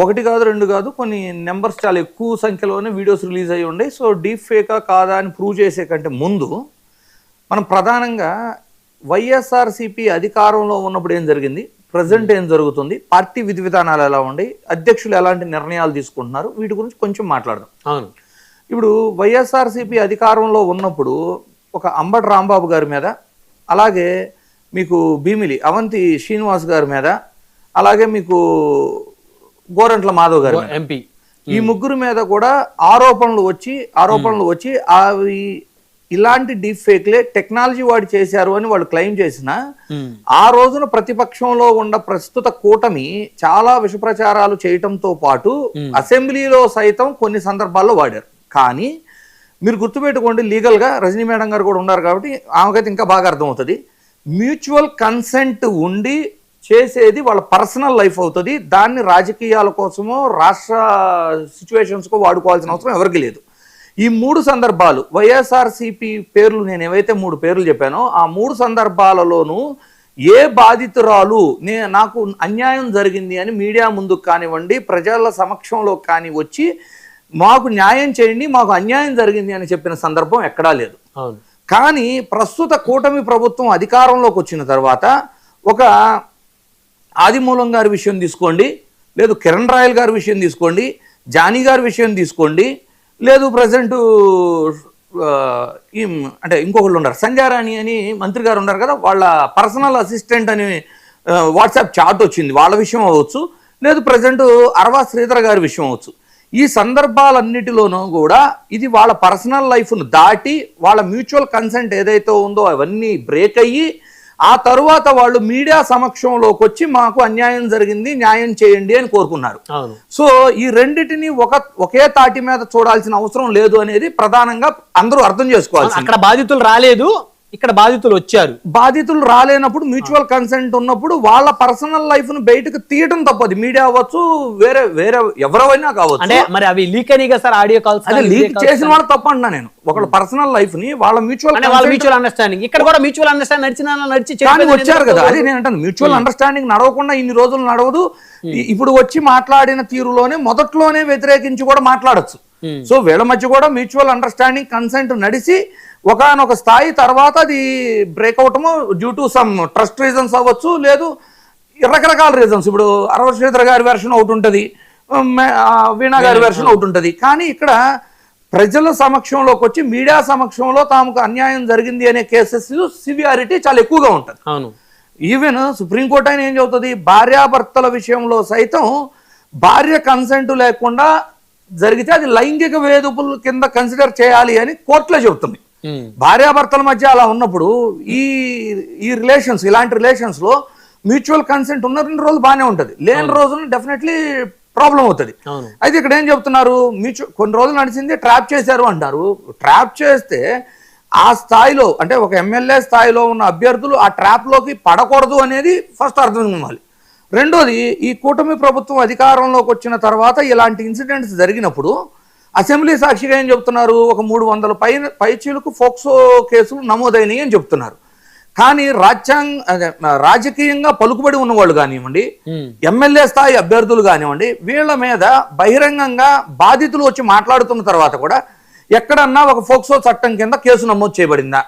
ఒకటి కాదు రెండు కాదు కొన్ని నెంబర్స్ చాలా ఎక్కువ సంఖ్యలోనే వీడియోస్ రిలీజ్ అయ్యి ఉన్నాయి. సో డీప్ ఫేకా కాదా అని ప్రూవ్ చేసే కంటే ముందు మనం ప్రధానంగా వైఎస్ఆర్సీపీ అధికారంలో ఉన్నప్పుడు ఏం జరిగింది, ప్రజెంట్ ఏం జరుగుతుంది, పార్టీ విధి విధానాలు ఎలా ఉన్నాయి, అధ్యక్షులు ఎలాంటి నిర్ణయాలు తీసుకుంటున్నారు, వీటి గురించి కొంచెం మాట్లాడదాం. అవును, ఇప్పుడు వైఎస్ఆర్సీపీ అధికారంలో ఉన్నప్పుడు ఒక అంబటి రాంబాబు గారి మీద, అలాగే మీకు భీమిలి అవంతి శ్రీనివాస్ గారి మీద, అలాగే మీకు గోరంట్ల మాధవ్ గారి ఎంపీ, ఈ ముగ్గురు మీద కూడా ఆరోపణలు వచ్చి అవి ఇలాంటి డీప్ ఫేక్లే టెక్నాలజీ వాడి చేశారు అని వాళ్ళు క్లెయిమ్ చేసిన ఆ రోజున ప్రతిపక్షంలో ఉన్న ప్రస్తుత కూటమి చాలా విషప్రచారాలు చేయటంతో పాటు అసెంబ్లీలో సైతం కొన్ని సందర్భాల్లో వాడారు. కానీ మీరు గుర్తుపెట్టుకోండి, లీగల్గా రజనీ మేడం గారు కూడా ఉన్నారు కాబట్టి ఆమెకైతే ఇంకా బాగా అర్థమవుతుంది. మ్యూచువల్ కన్సెంట్ ఉండి చేసేది వాళ్ళ పర్సనల్ లైఫ్ అవుతుంది. దాన్ని రాజకీయాల కోసమో రాష్ట్ర సిచ్యువేషన్స్కో వాడుకోవాల్సిన అవసరం ఎవరికి లేదు. ఈ 3 సందర్భాలు వైఎస్ఆర్సీపీ పేర్లు నేను ఏవైతే 3 పేర్లు చెప్పానో ఆ 3 సందర్భాలలోనూ ఏ బాధితురాలు నాకు అన్యాయం జరిగింది అని మీడియా ముందుకు కానివ్వండి, ప్రజల సమక్షంలో కానీ వచ్చి మాకు న్యాయం చేయండి, మాకు అన్యాయం జరిగింది అని చెప్పిన సందర్భం ఎక్కడా లేదు. కానీ ప్రస్తుత కూటమి ప్రభుత్వం అధికారంలోకి వచ్చిన తర్వాత ఒక ఆదిమూలం గారి విషయం తీసుకోండి, లేదు కిరణ్ రాయల్ గారి విషయం తీసుకోండి, జానీ గారి విషయం తీసుకోండి, లేదు ప్రజెంట్ అంటే ఇంకొకళ్ళు ఉన్నారు సంజయ్ రాణి అని మంత్రి గారు ఉన్నారు కదా, వాళ్ళ పర్సనల్ అసిస్టెంట్ అని వాట్సాప్ చాట్ వచ్చింది, వాళ్ళ విషయం అవ్వచ్చు, లేదు ప్రజెంట్ అరవా శ్రీధర్ గారి విషయం అవ్వచ్చు. ఈ సందర్భాలన్నిటిలోనూ కూడా ఇది వాళ్ళ పర్సనల్ లైఫ్ను దాటి వాళ్ళ మ్యూచువల్ కన్సెంట్ ఏదైతే ఉందో అవన్నీ బ్రేక్ అయ్యి ఆ తరువాత వాళ్ళు మీడియా సమక్షంలోకి వచ్చి మాకు అన్యాయం జరిగింది, న్యాయం చేయండి అని కోరుకున్నారు. సో ఈ రెండిటిని ఒకే తాటి మీద చూడాల్సిన అవసరం లేదు అనేది ప్రధానంగా అందరూ అర్థం చేసుకోవాలి. అక్కడ బాధితులు రాలేదు, ఇక్కడ బాధితులు వచ్చారు. బాధితులు రాలేనప్పుడు మ్యూచువల్ కన్సెంట్ ఉన్నప్పుడు వాళ్ళ పర్సనల్ లైఫ్ ను బయటకు తీయడం తప్పది. మీడియా అవ్వచ్చు, వేరే ఎవరైనా కావచ్చు. అంటే మరి అవి లీక్ అయినాయి కదా సార్, ఆడియో కాల్స్ లీక్ చేసిన వాళ్ళు తప్ప అంటున్నా నేను. ఒకళ్ళ పర్సనల్ లైఫ్ ని వాళ్ళ మ్యూచువల్ అండర్స్టాండింగ్, ఇక్కడ కూడా మ్యూచువల్ అండర్స్టాండింగ్ నడిచి వచ్చారు కదా. అదే నేను అంటాను, మ్యూచువల్ అండర్స్టాండింగ్ నడవకుండా ఇన్ని రోజులు నడవదు. ఇప్పుడు వచ్చి మాట్లాడిన తీరులోనే మొదట్లోనే వ్యతిరేకించి కూడా మాట్లాడచ్చు. సో వీళ్ళ మధ్య కూడా మ్యూచువల్ అండర్స్టాండింగ్ కన్సెంట్ నడిచి ఒకనొక స్థాయి తర్వాత అది breakout due to some trust reasons అవ్వచ్చు, లేదు రకరకాల రీజన్స్. ఇప్పుడు అరవ శ్రీధర్ గారి వెర్షన్ ఒకటి ఉంటుంది, వీణా గారి వెర్షన్ ఒకటి ఉంటుంది. కానీ ఇక్కడ ప్రజల సమక్షంలోకి వచ్చి మీడియా సమక్షంలో తాముకు అన్యాయం జరిగింది అనే కేసెస్ సివియారిటీ చాలా ఎక్కువగా ఉంటుంది. ఈవెన్ సుప్రీంకోర్టు అయినా ఏం చెబుతుంది, భార్యాభర్తల విషయంలో సైతం భార్య కన్సెంట్ లేకుండా జరిగితే అది లైంగిక వేధింపుల కింద కన్సిడర్ చేయాలి అని కోర్టులో చెబుతుంది. భార్యాభర్తల మధ్య అలా ఉన్నప్పుడు ఈ రిలేషన్స్, ఇలాంటి రిలేషన్స్ లో మ్యూచువల్ కన్సెంట్ ఉన్న 2 రోజులు బాగానే ఉంటుంది, లేని రోజులు డెఫినెట్లీ ప్రాబ్లం అవుతుంది. అయితే ఇక్కడ ఏం చెప్తున్నారు, కొన్ని రోజులు నడిచింది ట్రాప్ చేశారు అంటారు. ట్రాప్ చేస్తే ఆ స్థాయిలో అంటే ఒక ఎమ్మెల్యే స్థాయిలో ఉన్న అభ్యర్థులు ఆ ట్రాప్ లోకి పడకూడదు అనేది ఫస్ట్ అర్థం కావాలి. రెండోది, ఈ కూటమి ప్రభుత్వం అధికారంలోకి వచ్చిన తర్వాత ఇలాంటి ఇన్సిడెంట్స్ జరిగినప్పుడు అసెంబ్లీ సాక్షిగా ఏం చెప్తున్నారు, ఒక 300 పైచీలకు ఫోక్సో కేసులు నమోదైనవి అని చెప్తున్నారు. కానీ రాజకీయంగా పలుకుబడి ఉన్నవాళ్ళు కానివ్వండి, ఎమ్మెల్యే స్థాయి అభ్యర్థులు కానివ్వండి, వీళ్ళ మీద బహిరంగంగా బాధితులు వచ్చి మాట్లాడుతున్న తర్వాత కూడా ఎక్కడన్నా ఒక ఫోక్సో చట్టం కింద కేసు నమోదు చేయబడిందా?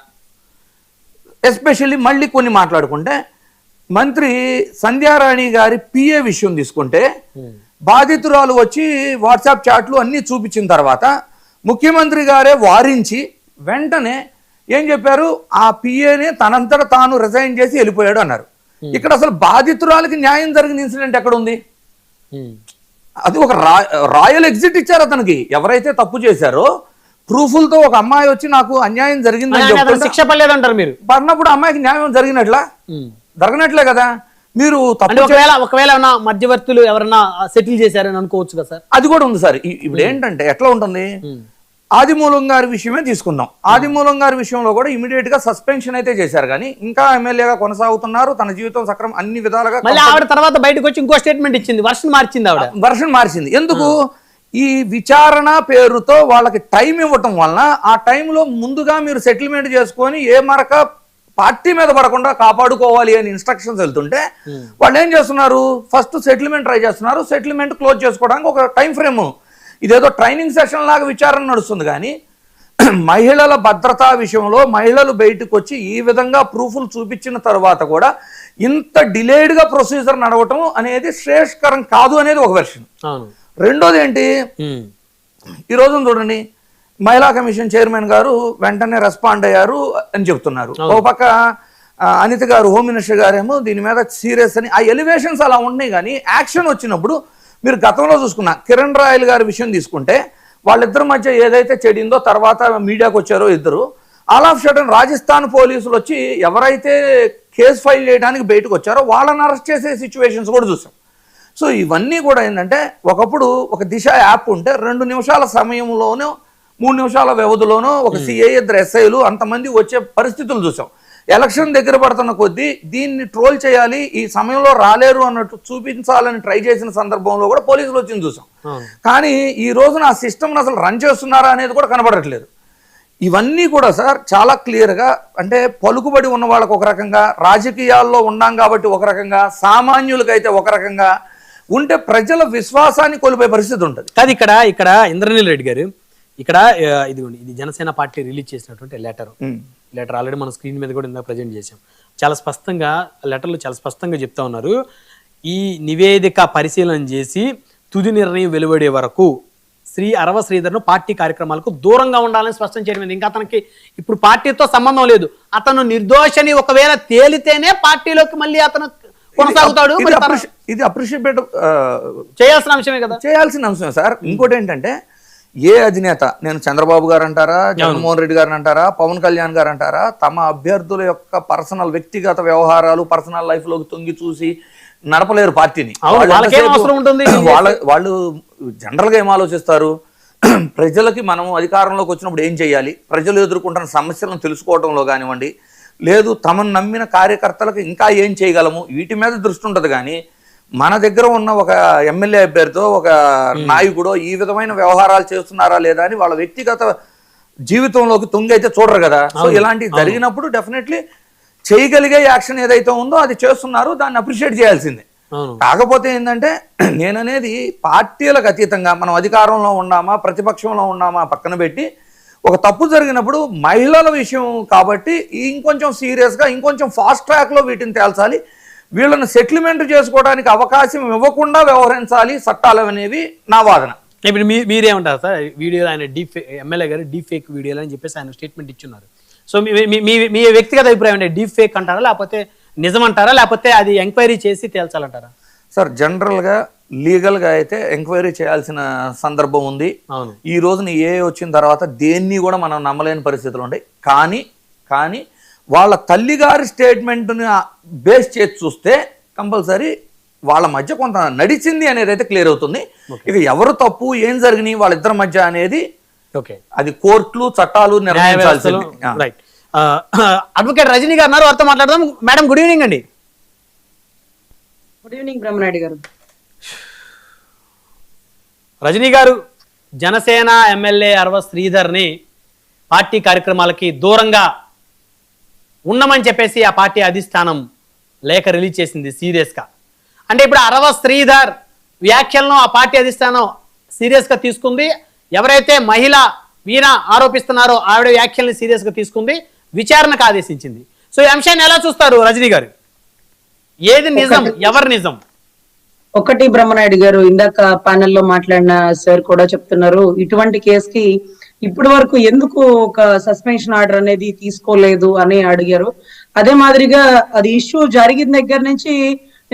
ఎస్పెషల్లీ మళ్ళీ కొన్ని మాట్లాడుకుంటే మంత్రి సంధ్యారాణి గారి పిఏ విషయం తీసుకుంటే బాధితురాలు వచ్చి వాట్సాప్ చాట్లు అన్ని చూపించిన తర్వాత ముఖ్యమంత్రి గారే వారించి వెంటనే ఏం చెప్పారు, ఆ పిఏని తనంతట తాను రిజైన్ చేసి వెళ్ళిపోయాడు అన్నారు. ఇక్కడ అసలు బాధితురాలకి న్యాయం జరిగిన ఇన్సిడెంట్ ఎక్కడ ఉంది? అది ఒక రాయల్ ఎగ్జిట్ ఇచ్చారు అతనికి. ఎవరైతే తప్పు చేశారో ప్రూఫులతో ఒక అమ్మాయి వచ్చి నాకు అన్యాయం జరిగిందని శిక్ష పడలేదంటారు మీరు, పడినప్పుడు అమ్మాయికి న్యాయం జరగనట్లే కదా. మీరు ఒకవేళ మధ్యవర్తులు ఎవరన్నా సెటిల్ చేశారని అనుకోవచ్చు కదా సార్. అది కూడా ఉంది సార్. ఇప్పుడు ఏంటంటే ఎట్లా ఉంటుంది, ఆదిమూలం గారి విషయమే తీసుకుందాం. ఆదిమూలం గారి విషయంలో కూడా ఇమీడియట్ గా సస్పెన్షన్ అయితే చేశారు, కానీ ఇంకా ఎమ్మెల్యేగా కొనసాగుతున్నారు. తన జీవితం సక్రమం అన్ని విధాలుగా. ఆవిడ తర్వాత బయటకు వచ్చి ఇంకో స్టేట్మెంట్ ఇచ్చింది, వర్షన్ మార్చింది. ఎందుకు? ఈ విచారణ పేరుతో వాళ్ళకి టైం ఇవ్వటం వలన ఆ టైంలో ముందుగా మీరు సెటిల్మెంట్ చేసుకొని ఏ మరక పార్టీ మీద పడకుండా కాపాడుకోవాలి అని ఇన్స్ట్రక్షన్స్ వెళ్తుంటే వాళ్ళు ఏం చేస్తున్నారు, ఫస్ట్ సెటిల్మెంట్ ట్రై చేస్తున్నారు. సెటిల్మెంట్ క్లోజ్ చేసుకోవడానికి ఒక టైం ఫ్రేమ్, ఇదేదో ట్రైనింగ్ సెషన్ లాగా విచారణ నడుస్తుంది. కానీ మహిళల భద్రతా విషయంలో మహిళలు బయటకు వచ్చి ఈ విధంగా ప్రూఫ్లు చూపించిన తర్వాత కూడా ఇంత డిలేడ్గా ప్రొసీజర్ నడవటం అనేది శ్రేయస్కరం కాదు అనేది ఒక వెర్షన్. రెండోది ఏంటి, ఈరోజు చూడండి, మహిళా కమిషన్ చైర్మన్ గారు వెంటనే రెస్పాండ్ అయ్యారు అని చెప్తున్నారు. ఒక పక్క అనిత గారు, హోమ్ మినిస్టర్ గారేమో దీని మీద సీరియస్ అని. ఆ ఎలివేషన్స్ అలా ఉన్నాయి, కానీ యాక్షన్ వచ్చినప్పుడు మీరు గతంలో చూసుకున్న కిరణ్ రాయల్ గారి విషయం తీసుకుంటే వాళ్ళిద్దరి మధ్య ఏదైతే చెడిందో తర్వాత మీడియాకు వచ్చారో ఇద్దరు, ఆల్ ఆఫ్ సడన్ రాజస్థాన్ పోలీసులు వచ్చి ఎవరైతే కేసు ఫైల్ చేయడానికి బయటకు వచ్చారో వాళ్ళని అరెస్ట్ చేసే సిచ్యువేషన్స్ కూడా చూసాం. సో ఇవన్నీ కూడా ఏంటంటే, ఒకప్పుడు ఒక దిశ యాప్ ఉంటే 2 నిమిషాల సమయంలోనూ 3 నిమిషాల వ్యవధిలోనూ ఒక సిఐ, 2 SIలు అంతమంది వచ్చే పరిస్థితులు చూసాం. ఎలక్షన్ దగ్గర పడుతున్న కొద్దీ దీన్ని ట్రోల్ చేయాలి, ఈ సమయంలో రాలేరు అన్నట్టు చూపించాలని ట్రై చేసిన సందర్భంలో కూడా పోలీసులు వచ్చింది చూసాం. కానీ ఈ రోజున ఆ సిస్టమ్ని అసలు రన్ చేస్తున్నారా అనేది కూడా కనబడట్లేదు. ఇవన్నీ కూడా సార్ చాలా క్లియర్గా, అంటే పలుకుబడి ఉన్న వాళ్ళకు ఒక రకంగా, రాజకీయాల్లో ఉన్నాం కాబట్టి ఒక రకంగా, సామాన్యులకైతే ఒక రకంగా ఉంటే ప్రజల విశ్వాసాన్ని కోల్పోయే పరిస్థితి ఉంటుంది. కాదు, ఇక్కడ ఇంద్రనీల్ రెడ్డి గారు, ఇక్కడ ఇది జనసేన పార్టీ రిలీజ్ చేసినటువంటి లెటర్ ఆల్రెడీ మన స్క్రీన్ మీద కూడా ఇందాక ప్రజెంట్ చేశాం. చాలా స్పష్టంగా లెటర్లో చాలా స్పష్టంగా చెప్తా ఉన్నారు, ఈ నివేదిక పరిశీలన చేసి తుది నిర్ణయం వెలువడే వరకు అరవ శ్రీధర్ను పార్టీ కార్యక్రమాలకు దూరంగా ఉండాలని స్పష్టం చేయడం. ఇంకా అతనికి ఇప్పుడు పార్టీతో సంబంధం లేదు, అతను నిర్దోషని ఒకవేళ తేలితేనే పార్టీలోకి మళ్ళీ అతను కొనసాగుతాడు. ఇది అప్రిషియేట్ చేయాల్సిన అంశమే కదా, చేయాల్సిన అంశమే సార్. ఇంకోటి ఏంటంటే, ఏ అధినేత, నేను చంద్రబాబు గారు అంటారా, జగన్మోహన్ రెడ్డి గారు అంటారా, పవన్ కళ్యాణ్ గారు అంటారా, తమ అభ్యర్థుల యొక్క పర్సనల్ వ్యక్తిగత వ్యవహారాలు పర్సనల్ లైఫ్ లోకి తొంగి చూసి నడపలేరు పార్టీని. వాళ్ళు జనరల్ గా ఏం ఆలోచిస్తారు, ప్రజలకి మనం అధికారంలోకి వచ్చినప్పుడు ఏం చేయాలి, ప్రజలు ఎదుర్కొంటున్న సమస్యలను తెలుసుకోవడంలో కానివ్వండి, లేదు తమను నమ్మిన కార్యకర్తలకు ఇంకా ఏం చేయగలము, వీటి మీద దృష్టి ఉంటుంది. కానీ మన దగ్గర ఉన్న ఒక ఎమ్మెల్యే అభ్యర్థితో ఒక నాయకుడో ఈ విధమైన వ్యవహారాలు చేస్తున్నారా లేదా అని వాళ్ళ వ్యక్తిగత జీవితంలోకి తొంగి అయితే చూడరు కదా. సో ఇలాంటివి జరిగినప్పుడు డెఫినెట్లీ చేయగలిగే యాక్షన్ ఏదైతే ఉందో అది చేస్తున్నారు, దాన్ని అప్రిషియేట్ చేయాల్సిందే. కాకపోతే ఏంటంటే, నేననేది పార్టీలకు అతీతంగా మనం అధికారంలో ఉన్నామా ప్రతిపక్షంలో ఉన్నామా పక్కన పెట్టి, ఒక తప్పు జరిగినప్పుడు మహిళల విషయం కాబట్టి ఇంకొంచెం సీరియస్గా ఇంకొంచెం ఫాస్ట్ ట్రాక్లో వీటిని తేల్చాలి, వీళ్ళని సెటిల్మెంట్ చేసుకోవడానికి అవకాశం ఇవ్వకుండా వ్యవహరించాలి చట్టాలు అనేవి నా వాదన. ఇప్పుడు మీరేమంటారు సార్, వీడియోలో ఆయన ఎమ్మెల్యే గారు డీప్ ఫేక్ వీడియోలు అని చెప్పేసి ఆయన స్టేట్మెంట్ ఇచ్చున్నారు. సో మీ వ్యక్తిగత అభిప్రాయం అంటే డీప్ ఫేక్ అంటారా, లేకపోతే నిజం అంటారా, లేకపోతే అది ఎంక్వైరీ చేసి తేల్చాలంటారా? సార్ జనరల్గా లీగల్గా అయితే ఎంక్వైరీ చేయాల్సిన సందర్భం ఉంది. ఈ రోజున వచ్చిన తర్వాత దేన్ని కూడా మనం నమ్మలేని పరిస్థితులు ఉంటాయి. కానీ వాళ్ళ తల్లిగారి స్టేట్మెంట్ని బేస్ చేసి చూస్తే కంపల్సరీ వాళ్ళ మధ్య కొంత నడిచింది అనేది అయితే క్లియర్ అవుతుంది. ఇక ఎవరు తప్పు, ఏం జరిగినాయి వాళ్ళిద్దరి మధ్య అనేది అది కోర్టులు చట్టాలు నిర్ణయించాల్సింది. అడ్వకేట్ రజనీ గారు వారితో మాట్లాడదాం. మేడం గుడ్ ఈవినింగ్ అండి. గుడ్ ఈవినింగ్ బ్రహ్మనాయుడు గారు. రజనీ గారు, జనసేన ఎమ్మెల్యే అరవ శ్రీధర్ని పార్టీ కార్యక్రమాలకి దూరంగా ఉండమని చెప్పేసి ఆ పార్టీ అధిష్టానం లేఖ రిలీజ్ చేసింది సీరియస్గా. అంటే ఇప్పుడు అరవ శ్రీధర్ వ్యాఖ్యలను ఆ పార్టీ అధిష్టానం సీరియస్గా తీసుకుంది. ఎవరైతే మహిళ వీణ ఆరోపిస్తున్నారో ఆవిడ వ్యాఖ్యల్ని సీరియస్గా తీసుకుంది, విచారణకు ఆదేశించింది. సో ఈ అంశాన్ని ఎలా చూస్తారు రజనీ గారు? ఏది నిజం, ఎవరు నిజం? ఒకటి బ్రహ్మనాయుడు గారు, ఇందాక ప్యానెల్లో మాట్లాడిన సార్ కూడా చెప్తున్నారు, ఇటువంటి కేసుకి ఇప్పటి వరకు ఎందుకు ఒక సస్పెన్షన్ ఆర్డర్ అనేది తీసుకోలేదు అని అడిగారు. అదే మాదిరిగా అది ఇష్యూ జరిగిన దగ్గర నుంచి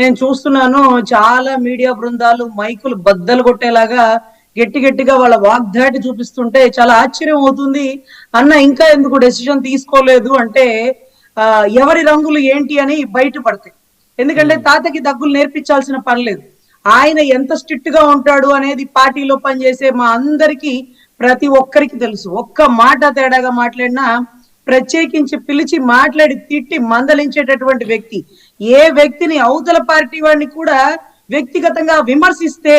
నేను చూస్తున్నాను, చాలా మీడియా బృందాలు మైకులు బద్దలు కొట్టేలాగా గట్టిగా వాళ్ళ వాగ్దాటి చూపిస్తుంటే చాలా ఆశ్చర్యం అవుతుంది. అన్న ఇంకా ఎందుకు డెసిషన్ తీసుకోలేదు అంటే ఎవరి రంగులు ఏంటి అని బయటపడతాయి. ఎందుకంటే తాతకి దగ్గులు నేర్పించాల్సిన పని లేదు. ఆయన ఎంత స్ట్రిక్ట్ గా ఉంటాడు అనేది పార్టీలో పనిచేసే మా అందరికి ప్రతి ఒక్కరికి తెలుసు. ఒక్క మాట తేడాగా మాట్లాడినా ప్రత్యేకించి పిలిచి మాట్లాడి తిట్టి మందలించేటటువంటి వ్యక్తి. ఏ వ్యక్తిని అవతల పార్టీ వాడిని కూడా వ్యక్తిగతంగా విమర్శిస్తే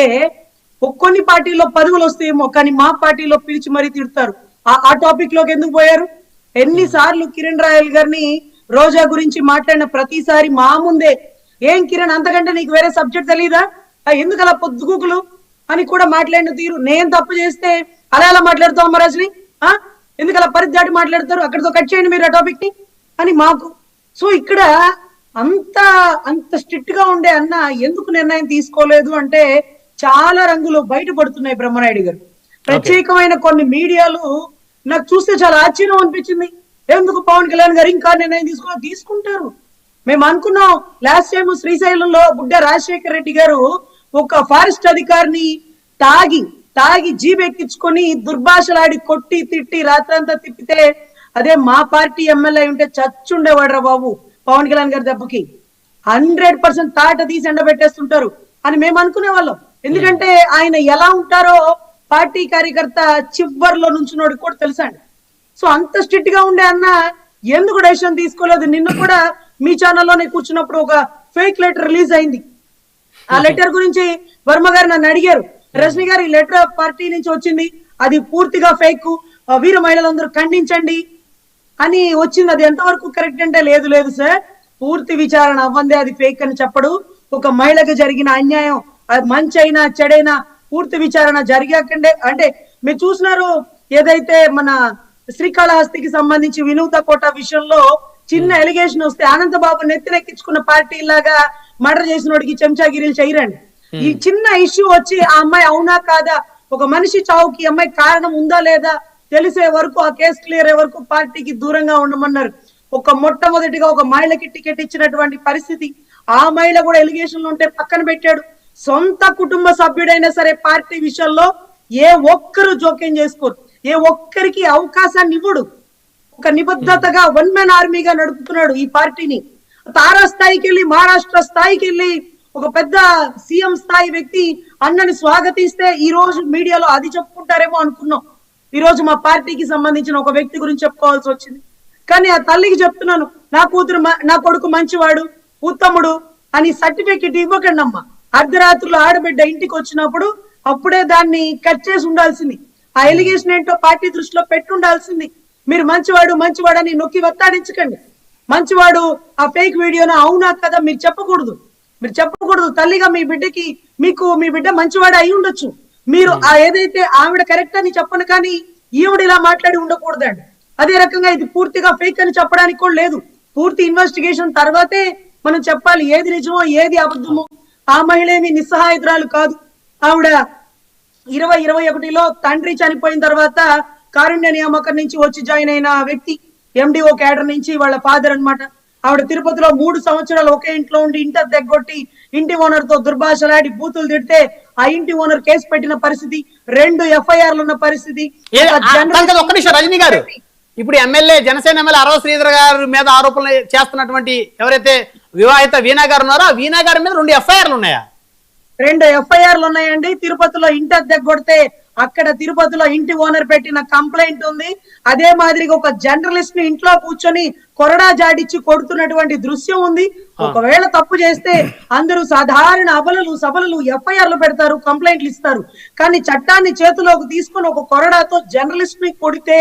కొన్ని పార్టీలో పదవులు వస్తాయేమో, కానీ మా పార్టీలో పిలిచి మరీ తిడతారు. ఆ టాపిక్ లోకి ఎందుకు పోయారు? ఎన్నిసార్లు కిరణ్ రాయల్ గారిని రోజా గురించి మాట్లాడిన ప్రతిసారి మా ముందే ఏం కిరణ్ అంతకంటే నీకు వేరే సబ్జెక్ట్ తెలియదా, ఎందుకు అలా పొద్దుగూకులు అని కూడా మాట్లాడిన తీరు. నేను తప్పు చేస్తే అలా మాట్లాడుతావు అమ్మ రజని, ఎందుకు అలా పరిధి మాట్లాడతారు, అక్కడితో కట్ చేయండి మీరు ఆ టాపిక్ ని అని మాకు. సో ఇక్కడ అంత స్ట్రిక్ట్ గా ఉండే అన్న ఎందుకు నిర్ణయం తీసుకోలేదు అంటే చాలా రంగులు బయటపడుతున్నాయి బ్రహ్మనాయుడు గారు. ప్రత్యేకమైన కొన్ని మీడియాలు నాకు చూస్తే చాలా ఆశ్చర్యం అనిపించింది. ఎందుకు పవన్ కళ్యాణ్ గారు ఇంకా నిర్ణయం తీసుకుంటారు. మేము అనుకున్నాం లాస్ట్ టైం శ్రీశైలంలో బుడ్డ రాజశేఖర రెడ్డి గారు ఒక ఫారెస్ట్ అధికారిని తాగి జీబ్ ఎక్కించుకొని దుర్భాషలాడి కొట్టి తిట్టి రాత్రంతా తిప్పితే అదే మా పార్టీ ఎమ్మెల్యే ఉంటే చచ్చుండేవాడ్రా బాబు పవన్ కళ్యాణ్ గారి దెబ్బకి. 100% తాట తీసి ఎండబెట్టేస్తుంటారు అని మేము అనుకునే వాళ్ళం. ఎందుకంటే ఆయన ఎలా ఉంటారో పార్టీ కార్యకర్త చివరిలో నుంచున్నోడికి కూడా తెలుసండి. సో అంత స్ట్రిక్ట్ గా ఉండే అన్న ఎందుకు డెసిషన్ తీసుకోలేదు. నిన్న కూడా మీ ఛానల్లోనే కూర్చున్నప్పుడు ఒక ఫేక్ లెటర్ రిలీజ్ అయింది. ఆ లెటర్ గురించి వర్మ గారు నన్ను అడిగారు, రజనీ గారు ఈ లెటర్ పార్టీ నుంచి వచ్చింది, అది పూర్తిగా ఫేక్, వీర మహిళలందరూ ఖండించండి అని వచ్చింది. అది ఎంతవరకు కరెక్ట్ అంటే లేదు సార్, పూర్తి విచారణ అవ్వందే అది ఫేక్ అని చెప్పడు. ఒక మహిళకు జరిగిన అన్యాయం మంచి అయినా చెడైనా పూర్తి విచారణ జరిగాకండే. అంటే మీరు చూసినారు ఏదైతే మన శ్రీకాళహస్తికి సంబంధించి వినూత కోట విషయంలో చిన్న ఎలిగేషన్ వస్తే అనంతబాబు నెత్తినెక్కించుకున్న పార్టీ లాగా మర్డర్ చేసిన వాడికి చెంచాగిరీలు చేయరండి. ఈ చిన్న ఇష్యూ వచ్చి ఆ అమ్మాయి అవునా కాదా, ఒక మనిషి చావుకి అమ్మాయి కారణం ఉందా లేదా తెలిసే వరకు, ఆ కేసు క్లియర్ అయ్యే వరకు పార్టీకి దూరంగా ఉండమన్నారు. మొట్టమొదటిగా ఒక మహిళకి టికెట్ ఇచ్చినటువంటి పరిస్థితి, ఆ మహిళ కూడా ఎలిగేషన్లు ఉంటే పక్కన పెట్టాడు. సొంత కుటుంబ సభ్యుడైనా సరే పార్టీ విషయంలో ఏ ఒక్కరు జోక్యం చేసుకోరు, ఏ ఒక్కరికి అవకాశాన్ని ఇవ్వడు. ఒక నిబద్ధతగా వన్ మ్యాన్ ఆర్మీగా నడుపుతున్నాడు ఈ పార్టీని. తారా స్థాయికి వెళ్ళి మహారాష్ట్ర స్థాయికి వెళ్ళి ఒక పెద్ద సీఎం స్థాయి వ్యక్తి అన్నని స్వాగతిస్తే ఈ రోజు మీడియాలో అది చెప్పుకుంటారేమో అనుకున్నాం. ఈ రోజు మా పార్టీకి సంబంధించిన ఒక వ్యక్తి గురించి చెప్పుకోవాల్సి వచ్చింది. కానీ ఆ తల్లికి చెప్తున్నాను, నా కొడుకు మంచివాడు ఉత్తముడు అని సర్టిఫికెట్ ఇవ్వకండి అమ్మా. అర్ధరాత్రులు ఆడబిడ్డ ఇంటికి వచ్చినప్పుడు అప్పుడే దాన్ని కట్ చేసి ఉండాల్సింది. ఆ ఎలిగేషన్ ఏంటో పార్టీ దృష్టిలో పెట్టుండాల్సింది. మీరు మంచివాడు అని నొక్కి వత్తాడించకండి. మంచివాడు ఆ ఫేక్ వీడియోను అవునా కదా మీరు చెప్పకూడదు. తల్లిగా మీ బిడ్డకి మీ బిడ్డ మంచివాడు అయి ఉండొచ్చు. మీరు ఆ ఏదైతే ఆవిడ కరెక్ట్ అని చెప్పను, కానీ ఈవిడ ఇలా మాట్లాడి ఉండకూడదండి. అదే రకంగా ఇది పూర్తిగా ఫేక్ అని చెప్పడానికి కూడా లేదు. పూర్తి ఇన్వెస్టిగేషన్ తర్వాతే మనం చెప్పాలి ఏది నిజమో ఏది అబద్ధమో. ఆ మహిళ ఏమి నిస్సహాయురాలు కాదు. ఆవిడ 2021లో తండ్రి చనిపోయిన తర్వాత కారుణ్య నియామకం నుంచి వచ్చి జాయిన్ అయిన వ్యక్తి, ఎండిఓ క్యాడర్ నుంచి వాళ్ళ ఫాదర్ అన్నమాట. ఆవిడ తిరుపతిలో 3 సంవత్సరాలు ఒకే ఇంట్లో ఉండి ఇంటర్ దగ్గొట్టి ఇంటి ఓనర్ తో దుర్భాషలాడి బూతులు తిడితే ఆ ఇంటి ఓనర్ కేసు పెట్టిన పరిస్థితి, 2 FIRలు ఉన్న పరిస్థితి. ఒక్క నిమిషం రజనీ గారు, ఇప్పుడు ఎమ్మెల్యే జనసేన ఎమ్మెల్యే అరవ శ్రీధర్ గారి మీద ఆరోపణలు చేస్తున్నటువంటి ఎవరైతే వివాహిత వీణా గారు ఉన్నారో ఆ వీణా గారి మీద 2 FIRలు ఉన్నాయా? 2 FIRలు ఉన్నాయండి. తిరుపతిలో ఇంటర్ దగ్గొడితే అక్కడ తిరుపతిలో ఇంటి ఓనర్ పెట్టిన కంప్లైంట్ ఉంది. అదే మాదిరిగా ఒక జర్నలిస్ట్ ని ఇంట్లో కూర్చొని కొరడా జాడిచ్చి కొడుతున్నటువంటి దృశ్యం ఉంది. ఒకవేళ తప్పు చేస్తే అందరూ సాధారణ అబలలు సబలలు FIRలు పెడతారు, కంప్లైంట్లు ఇస్తారు. కానీ చట్టాన్ని చేతిలోకి తీసుకొని ఒక కొరడాతో జర్నలిస్ట్ ని కొడితే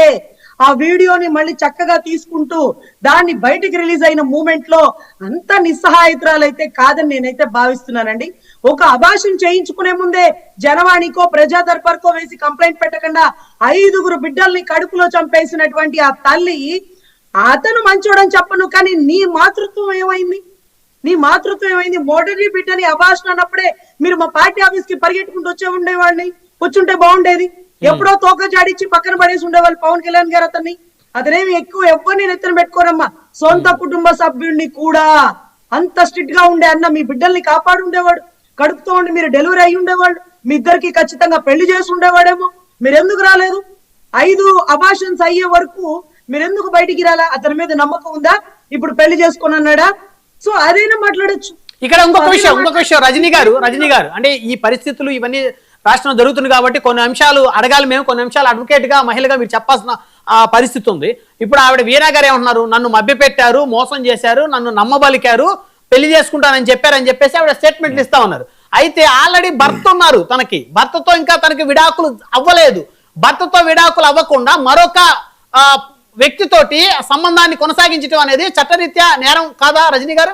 ఆ వీడియోని మళ్ళీ చక్కగా తీసుకుంటూ దాన్ని బయటికి రిలీజ్ అయిన మూమెంట్ లో అంత నిస్సహాయితురాలైతే కాదని నేనైతే భావిస్తున్నానండి. ఒక అభాషణ చేయించుకునే ముందే జనవాణికో ప్రజా దర్బార్కో వేసి కంప్లైంట్ పెట్టకుండా 5 బిడ్డల్ని కడుపులో చంపేసినటువంటి ఆ తల్లి, అతను మంచోడని చెప్పను, కానీ నీ మాతృత్వం ఏమైంది? మొదటి బిడ్డని అభాషణ అన్నప్పుడే మీరు మా పార్టీ ఆఫీస్ కి పరిగెట్టుకుంటూ వచ్చుంటే బాగుండేది. ఎప్పుడో తోక జాడిచ్చి పక్కన పడేసి ఉండేవాళ్ళు పవన్ కళ్యాణ్ గారు. అతనేమి ఎక్కువ ఎవరిని నెత్తన పెట్టుకోరమ్మా. సొంత కుటుంబ సభ్యుడిని కూడా అంత స్ట్రిక్ట్ గా ఉండే అన్న మీ బిడ్డల్ని కాపాడు ఉండేవాడు. కడుపుతో ఉండి మీరు డెలివరీ అయి ఉండేవాళ్ళు. మీ ఇద్దరికి ఖచ్చితంగా పెళ్లి చేసి ఉండేవాడేమో. మీరెందుకు రాలేదు? 5 అబార్షన్స్ అయ్యే వరకు మీరెందుకు బయటికి రాలా? అతని మీద నమ్మకం ఉందా? ఇప్పుడు పెళ్లి చేసుకుని అన్నాడా? సో అదైనా మాట్లాడొచ్చు. ఇక్కడ ఇంకొక విషయం రజనీ గారు అంటే ఈ పరిస్థితులు ఇవన్నీ రాష్ట్రంలో జరుగుతుంది కాబట్టి కొన్ని అంశాలు అడగాలి, మేము కొన్ని అంశాలు అడ్వకేట్ గా మహిళగా మీరు చెప్పాల్సిన పరిస్థితి ఉంది. ఇప్పుడు ఆవిడ వీణా గారు ఏమంటున్నారు, నన్ను మభ్యపెట్టారు, మోసం చేశారు, నన్ను నమ్మబలికారు, పెళ్లి చేసుకుంటానని చెప్పారని చెప్పేసి ఆవిడ స్టేట్మెంట్లు ఇస్తా ఉన్నారు. అయితే ఆల్రెడీ భర్త ఉన్నారు, భర్తతో ఇంకా తనకి విడాకులు అవ్వలేదు. భర్తతో విడాకులు అవ్వకుండా మరొక వ్యక్తితోటి సంబంధాన్ని కొనసాగించడం అనేది చట్టరీత్యా నేరం కాదా రజనీ గారు?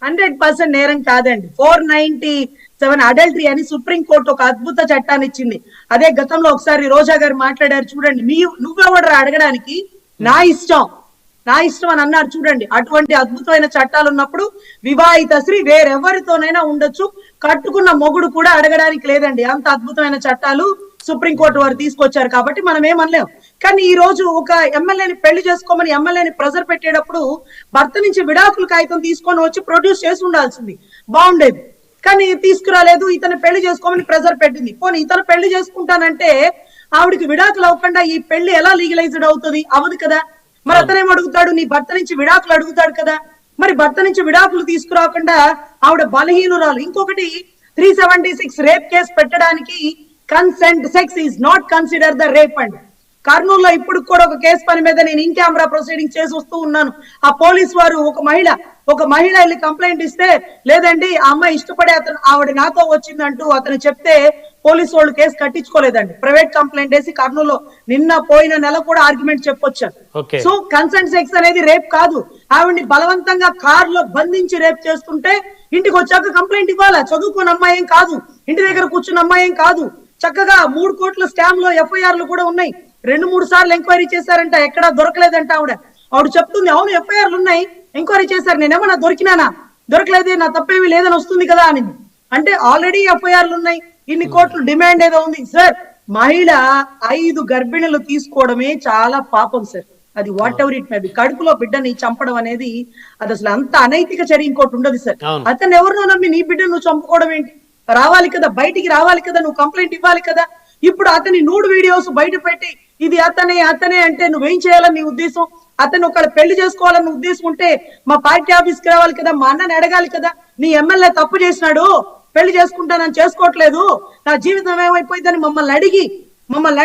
100% నేరం కాదండి. 497 అడల్టరీ అని సుప్రీంకోర్టు ఒక అద్భుత చట్టాన్ని ఇచ్చింది. అదే గతంలో ఒకసారి రోజా గారు మాట్లాడారు చూడండి, నువ్వెవడరా అడగడానికి, నా ఇష్టం అని అన్నారు చూడండి. అటువంటి అద్భుతమైన చట్టాలు ఉన్నప్పుడు వివాహిత స్త్రీ వేరెవరితోనైనా ఉండొచ్చు, కట్టుకున్న మొగుడు కూడా అడగడానికి లేదండి. అంత అద్భుతమైన చట్టాలు సుప్రీంకోర్టు వారు తీసుకొచ్చారు కాబట్టి మనం ఏమనలేం. కానీ ఈ రోజు ఒక ఎమ్మెల్యేని పెళ్లి చేసుకోమని ఎమ్మెల్యేని ప్రెజర్ పెట్టేటప్పుడు భర్త నుంచి విడాకుల కాగితం తీసుకొని వచ్చి ప్రొడ్యూస్ చేసి ఉండాల్సింది, బాగుండేది. కానీ తీసుకురాలేదు, ఇతను పెళ్లి చేసుకోమని ప్రెజర్ పెట్టింది. పోనీ ఇతను పెళ్లి చేసుకుంటానంటే ఆవిడికి విడాకులు అవ్వకుండా ఈ పెళ్లి ఎలా లీగలైజ్డ్ అవుతుంది? అవ్వదు కదా. మరి అతనేం అడుగుతాడు, నీ భర్త నుంచి విడాకులు అడుగుతాడు కదా. మరి భర్త నుంచి విడాకులు తీసుకురాకుండా ఆవిడ బలహీనురాలు. ఇంకొకటి 376 రేప్ కేసు పెట్టడానికి consent sex is not consider the rape and కర్నూలులో ఇప్పుడు కూడా ఒక కేసు పని మీద నేను ఇన్ కెమెరా ప్రొసీడింగ్ చేసి వస్తూ ఉన్నాను. ఆ పోలీస్ వారు ఒక మహిళ వెళ్ళి కంప్లైంట్ ఇస్తే, లేదండి ఆ అమ్మాయి ఇష్టపడే ఆవిడ నాతో వచ్చిందంటూ అతను చెప్తే పోలీసు వాళ్ళు కేసు కట్టించుకోలేదండి. ప్రైవేట్ కంప్లైంట్ వేసి కర్నూలులో పోయిన నెల కూడా ఆర్గ్యుమెంట్ చెప్పొచ్చారు. సో కన్సెంట్ సెక్స్ అనేది రేప్ కాదు. ఆవిడ్ని బలవంతంగా కార్ లో బంధించి రేప్ చేస్తుంటే ఇంటికి వచ్చాక కంప్లైంట్ ఇవ్వాలా. చదువుకున్న అమ్మాయి ఏం కాదు, ఇంటి దగ్గర కూర్చున్న అమ్మాయి ఏం కాదు. చక్కగా 3 కోట్ల స్కామ్ లో ఎఫ్ఐఆర్లు కూడా ఉన్నాయి. 2-3 సార్లు ఎంక్వైరీ చేశారంట, ఎక్కడా దొరకలేదంట. ఆవిడ చెప్తుంది, అవును ఎఫ్ఐఆర్లు ఉన్నాయి, ఎంక్వైరీ చేశారు, నేనేమన్నా దొరికినానా, దొరకలేదే, నా తప్పేమీ లేదని వస్తుంది కదా అని. అంటే ఆల్రెడీ ఎఫ్ఐఆర్లు ఉన్నాయి, ఇన్ని కోట్లు డిమాండ్ ఏదో ఉంది. సార్, మహిళ 5 గర్భిణులు తీసుకోవడమే చాలా పాపం సార్. అది what ever it may be. కడుపులో బిడ్డని చంపడం అనేది అది అసలు అంత అనైతిక చర్య ఇంకోటి ఉండదు సార్. అతను ఎవరినో నమ్మి నీ బిడ్డను నువ్వు చంపుకోవడం ఏంటి? రావాలి కదా, బయటికి రావాలి కదా, నువ్వు కంప్లైంట్ ఇవ్వాలి కదా. ఇప్పుడు అతని నూడ్ వీడియోస్ బయట పెట్టి ఇది అతనే అంటే నువ్వేం చేయాలని నీ ఉద్దేశం? అతను ఒకళ్ళు పెళ్లి చేసుకోవాలని ఉద్దేశం ఉంటే మా పార్టీ ఆఫీస్కి రావాలి కదా, మా అన్నని అడగాలి కదా. నీ ఎమ్మెల్యే తప్పు చేసినాడు, పెళ్లి చేసుకుంటానని చేసుకోవట్లేదు, నా జీవితం ఏమైపోయిందని మమ్మల్ని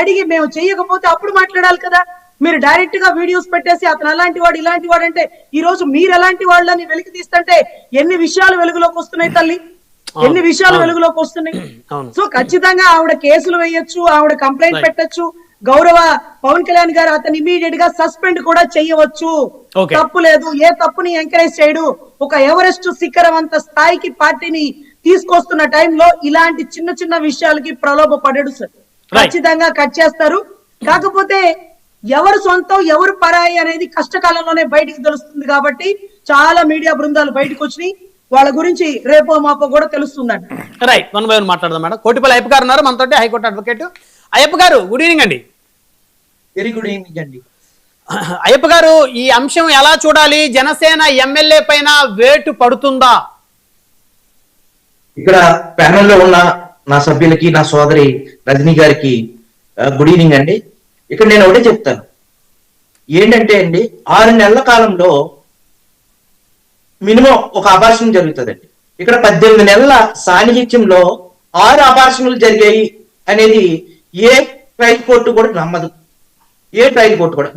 అడిగి మేము చెయ్యకపోతే అప్పుడు మాట్లాడాలి కదా. మీరు డైరెక్ట్ గా వీడియోస్ పెట్టేసి అతను అలాంటి వాడు ఇలాంటి వాడు అంటే ఈ రోజు మీరు ఎలాంటి వాళ్ళని వెలికి తీస్తుంటే ఎన్ని విషయాలు వెలుగులోకి వస్తున్నాయి తల్లి, ఎన్ని విషయాలు వెలుగులోకి వస్తున్నాయి. సో ఖచ్చితంగా ఆవిడ కేసులు వేయొచ్చు, ఆవిడ కంప్లైంట్ పెట్టొచ్చు. గౌరవ పవన్ కళ్యాణ్ గారు అతను ఇమీడియట్ గా సస్పెండ్ కూడా చేయవచ్చు, తప్పు లేదు. ఏ తప్పుని ఎంకరేజ్ చేయడు. ఒక ఎవరెస్ట్ శిఖరవంత స్థాయికి పార్టీని తీసుకొస్తున్న టైంలో ఇలాంటి చిన్న చిన్న విషయాలకి ప్రలోభపడాడు సార్. ఖచ్చితంగా కట్ చేస్తారు. కాకపోతే ఎవరు సొంతం ఎవరు పరాయి అనేది కష్టకాలంలోనే బయటికి తెలుస్తుంది కాబట్టి చాలా మీడియా బృందాలు బయటకు వచ్చినాయి. వాళ్ళ గురించి రేపో మాపో కూడా తెలుస్తుందండి. రైట్, 1 by 1 మాట్లాడదాం మేడం. కోటిపల్లి అయ్యప్ప గారు ఉన్నారు మనతో, హైకోర్టు అడ్వకేట్. అయ్యప్ప గారు, గుడ్ ఈవినింగ్ అండి. వెరీ గుడ్ ఈవినింగ్ అండి. అయ్యప్ప గారు, ఈ అంశం ఎలా చూడాలి? జనసేన ఎమ్మెల్యే పైన వేటు పడుతుందా? ఇక్కడ ప్యానెల్లో ఉన్న నా సభ్యులకి, నా సోదరి రజనీ గారికి గుడ్ ఈవినింగ్ అండి. ఇక్కడ నేను ఒకటే చెప్తాను, ఏంటంటే అండి 6 నెలల కాలంలో మినిమం ఒక అబార్షన్ జరుగుతుందండి. ఇక్కడ 18 నెలల సాన్నిహిత్యంలో 6 అబార్షన్లు జరిగాయి అనేది ఏ ట్రయల్ కోర్టు కూడా నమ్మదు. ఏ ట్రయల్ కోర్టు కూడా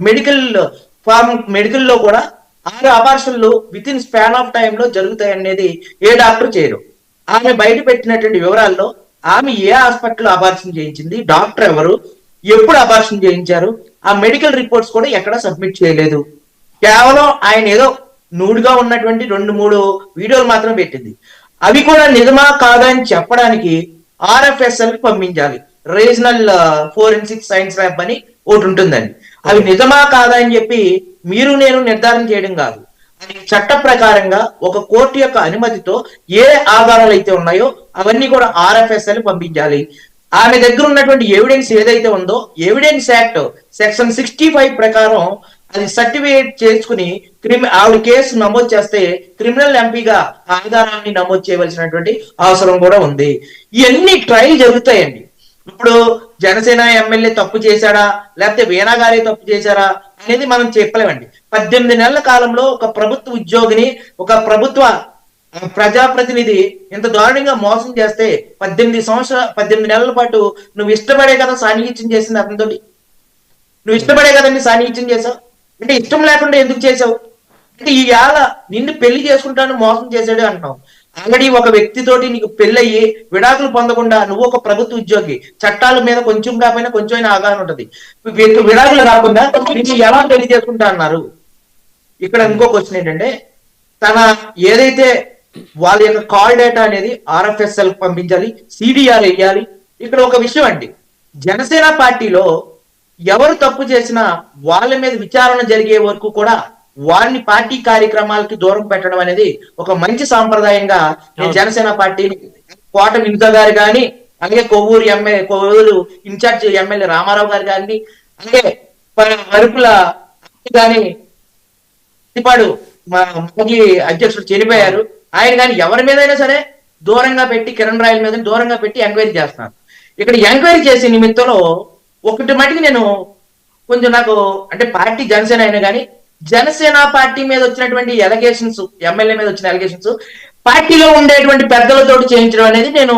మెడికల్లో కూడా 6 అబార్షన్లు within span of time లో జరుగుతాయి అనేది ఏ డాక్టర్ చేయరు. ఆమె బయట పెట్టినటువంటి వివరాల్లో ఆమె ఏ హాస్పిటల్లో అబార్షన్ చేయించింది, డాక్టర్ ఎవరు, ఎప్పుడు అబార్షన్ చేయించారు, ఆ మెడికల్ రిపోర్ట్స్ కూడా ఎక్కడ సబ్మిట్ చేయలేదు. కేవలం ఆయన ఏదో నూడుగా ఉన్నటువంటి 2-3 వీడియోలు మాత్రం పెట్టింది. అవి కూడా నిజమా కాదా అని చెప్పడానికి RFSL పంపించాలి, రీజనల్ ఫోరెన్సిక్ సైన్స్ ల్యాబ్ అని ఒకటి ఉంటుందండి. అవి నిజమా కాదా అని చెప్పి మీరు నేను నిర్ధారణ చేయడం కాదు, అది చట్ట ప్రకారంగా ఒక కోర్టు యొక్క అనుమతితో ఏ ఆధారాలు అయితే ఉన్నాయో అవన్నీ కూడా RFSL పంపించాలి. ఆమె దగ్గర ఉన్నటువంటి ఎవిడెన్స్ ఏదైతే ఉందో ఎవిడెన్స్ యాక్ట్ సెక్షన్ 65 ప్రకారం అది సర్టిఫికేట్ చేసుకుని ఆవిడ కేసు నమోదు చేస్తే క్రిమినల్ ఎంపీగా ఆధారాన్ని నమోదు చేయవలసినటువంటి అవసరం కూడా ఉంది. ఇవన్నీ ట్రయల్ జరుగుతాయండి. ఇప్పుడు జనసేన ఎమ్మెల్యే తప్పు చేశాడా లేకపోతే వీణా గారే తప్పు చేశారా అనేది మనం చెప్పలేమండి. 18 నెలల కాలంలో ఒక ప్రభుత్వ ఉద్యోగిని, ఒక ప్రభుత్వ ప్రజాప్రతినిధి ఇంత దారుణంగా మోసం చేస్తే 18 నెలల పాటు నువ్వు ఇష్టపడే కదా సాన్నిహిత్యం చేసింది అతనితోటి, నువ్వు ఇష్టపడే కదండి సాన్నిహిత్యం చేసావు అంటే ఇష్టం లేకుండా ఎందుకు చేసావు అంటే ఈవేళ నిన్ను పెళ్లి చేసుకుంటాను మోసం చేశాడు అంటున్నావు. ఆల్రెడీ ఒక వ్యక్తితోటి నీకు పెళ్ళయ్యి విడాకులు పొందకుండా నువ్వు ఒక ప్రభుత్వ ఉద్యోగి, చట్టాల మీద కొంచెం కాకపోయినా కొంచెం అయినా అవగాహన ఉంటది, విడాకులు కాకుండా నీకు ఎలా పెళ్లి చేసుకుంటా అన్నారు? ఇక్కడ ఇంకో క్వశ్చన్ ఏంటంటే, తన ఏదైతే వాళ్ళ యొక్క కాల్ డేటా అనేది RFSL పంపించాలి, CDR వేయాలి. ఇక్కడ ఒక విషయం అండి, జనసేన పార్టీలో ఎవరు తప్పు చేసినా వాళ్ళ మీద విచారణ జరిగే వరకు కూడా వారిని పార్టీ కార్యక్రమాలకి దూరం పెట్టడం అనేది ఒక మంచి సాంప్రదాయంగా నేను జనసేన పార్టీని, కోట వినుత గారు కానీ, అలాగే కొవ్వూరు ఇన్ఛార్జ్ ఎమ్మెల్యే రామారావు గారు కానీ, అలాగే వరుపుల కానీ, పాడు మాజీ అధ్యక్షుడు చనిపోయారు, ఆయన కానీ ఎవరి మీదైనా సరే దూరంగా పెట్టి, కిరణ్ రాయల మీద దూరంగా పెట్టి ఎంక్వైరీ చేస్తున్నారు. ఇక్కడ ఎంక్వైరీ చేసే నిమిత్తంలో ఒకటి మటుకు నేను కొంచెం నాకు అంటే పార్టీ జనసేన అయినా కానీ జనసేన పార్టీ మీద వచ్చినటువంటి ఎలిగేషన్స్, ఎమ్మెల్యే మీద వచ్చిన ఎలిగేషన్స్ పార్టీలో ఉండేటువంటి పెద్దలతో చేయించడం అనేది నేను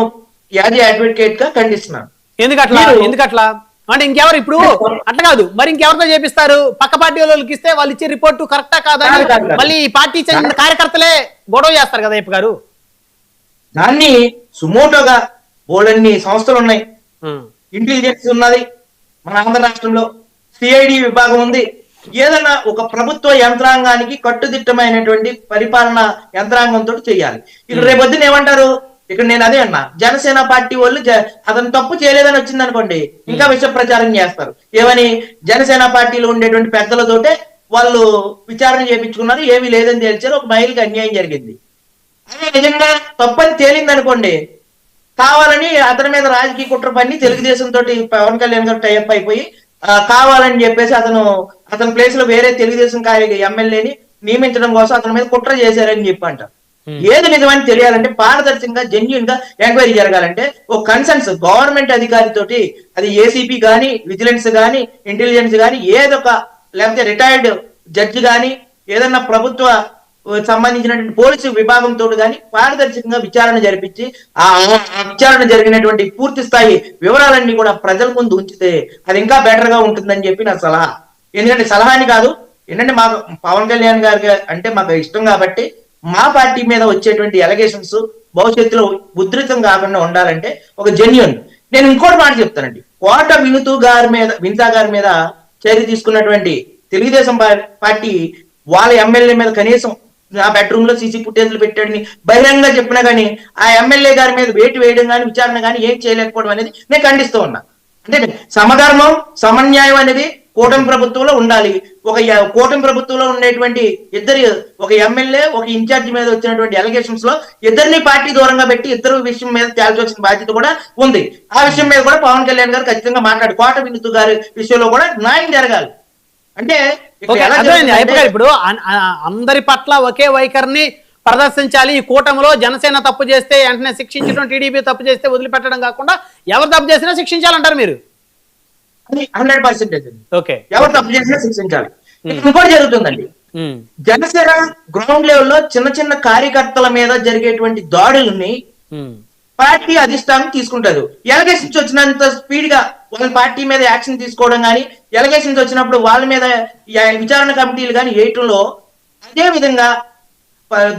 యాజ్ అడ్వకేట్ గా ఖండిస్తున్నాను. ఎందుకట్లా అంటే ఇంకెవరు ఇప్పుడు అట్లా కాదు, మరి ఇంకెవరితో చేపిస్తారు? పక్క పార్టీ వాళ్ళకి ఇస్తే వాళ్ళు ఇచ్చే రిపోర్టు కరెక్టా కాదా మళ్ళీ ఈ పార్టీ చెందిన కార్యకర్తలే గొడవ చేస్తారు కదా అయ్యప్ప గారు. దాన్ని సుమోటోగా బోలన్ని సంస్థలు ఉన్నాయి, ఇంటెలిజెన్స్ ఉన్నది మన ఆంధ్ర రాష్ట్రంలో, CID విభాగం ఉంది. ఏదైనా ఒక ప్రభుత్వ యంత్రాంగానికి కట్టుదిట్టమైనటువంటి పరిపాలన యంత్రాంగంతో చేయాలి. ఇక్కడ రేపొద్దున ఏమంటారు, ఇక్కడ నేను అదే అన్నా, జనసేన పార్టీ వాళ్ళు అతను తప్పు చేయలేదని వచ్చింది అనుకోండి, ఇంకా విష ప్రచారం చేస్తారు. ఏమని, జనసేన పార్టీలో ఉండేటువంటి పెద్దలతోటే వాళ్ళు విచారణ చేయించుకున్నారు, ఏమీ లేదని తేల్చారు, ఒక మహిళకి అన్యాయం జరిగింది. అదే నిజంగా తప్పని తేలింది అనుకోండి, కావాలని అతని మీద రాజకీయ కుట్ర పని తెలుగుదేశం తోటి పవన్ కళ్యాణ్ గారు టైఅప్ అయిపోయి కావాలని చెప్పేసి అతని ప్లేస్ లో వేరే తెలుగుదేశం ఎమ్మెల్యేని నియమించడం కోసం అతని మీద కుట్ర చేశారని చెప్పి అంటారు. ఏది నిజమని తెలియాలంటే పారదర్శకంగా జెన్యూన్ గా ఎంక్వైరీ జరగాలంటే ఒక కన్సర్న్స్ గవర్నమెంట్ అధికారితోటి, అది ACP గానీ, విజిలెన్స్ గానీ, ఇంటెలిజెన్స్ గానీ, ఏదొక లేకపోతే రిటైర్డ్ జడ్జి గానీ, ఏదన్నా ప్రభుత్వ సంబంధించినటువంటి పోలీసు విభాగంతో కానీ పారదర్శకంగా విచారణ జరిపించి ఆ విచారణ జరిగినటువంటి పూర్తి స్థాయి వివరాలన్నీ కూడా ప్రజల ముందు ఉంచితే అది ఇంకా బెటర్ గా ఉంటుందని చెప్పి నా సలహా. ఎందుకంటే సలహాని కాదు, ఏంటంటే మాకు పవన్ కళ్యాణ్ గారి అంటే మాకు ఇష్టం కాబట్టి మా పార్టీ మీద వచ్చేటువంటి ఎలిగేషన్స్ భవిష్యత్తులో ఉధృతం కాకుండా ఉండాలంటే ఒక జెన్యూన్. నేను ఇంకోటి మాట చెప్తానండి, కోట వినితా గారి మీద చర్య తీసుకున్నటువంటి తెలుగుదేశం పార్టీ వాళ్ళ ఎమ్మెల్యే మీద కనీసం ఆ బెడ్రూమ్ లో CC ఫుటేజ్లు పెట్టాడని బహిరంగంగా చెప్పినా కానీ ఆ ఎమ్మెల్యే గారి మీద వేటు వేయడం కానీ విచారణ కానీ ఏం చేయలేకపోవడం అనేది నేను ఖండిస్తూ ఉన్నా. అంటే సమధర్మం సమన్యాయం అనేది కూటమి ప్రభుత్వంలో ఉండాలి. ఒక కూటమి ప్రభుత్వంలో ఉండేటువంటి ఒక ఎమ్మెల్యే ఒక ఇన్ఛార్జి మీద వచ్చినటువంటి అలిగేషన్స్ లో ఇద్దరిని పార్టీ దూరంగా పెట్టి ఇద్దరు విషయం మీద తేల్చవలసిన బాధ్యత కూడా ఉంది. ఆ విషయం మీద కూడా పవన్ కళ్యాణ్ గారు ఖచ్చితంగా మాట్లాడి కోట వినుతు గారి విషయంలో కూడా న్యాయం జరగాలి. అంటే ఇప్పుడు అందరి పట్ల ఒకే వైఖరిని ప్రదర్శించాలి. ఈ కూటమిలో జనసేన తప్పు చేస్తే వెంటనే శిక్షించడం, టీడీపీ తప్పు చేస్తే వదిలిపెట్టడం కాకుండా ఎవరు తప్పు చేసినా శిక్షించాలంటారు మీరు? 100% ఓకే, ఎవరు తప్పు చేసినా శిక్షించాలి. ఇంకోటి జరుగుతుందండి, జనసేన గ్రౌండ్ లెవెల్లో చిన్న చిన్న కార్యకర్తల మీద జరిగేటువంటి దాడుల్ని పార్టీ అధిష్టానం తీసుకుంటారు. ఎలిగేషన్స్ వచ్చినంత స్పీడ్ గా వాళ్ళ పార్టీ మీద యాక్షన్ తీసుకోవడం కానీ, ఎలిగేషన్స్ వచ్చినప్పుడు వాళ్ళ మీద విచారణ కమిటీలు కానీ వేయటంలో, అదే విధంగా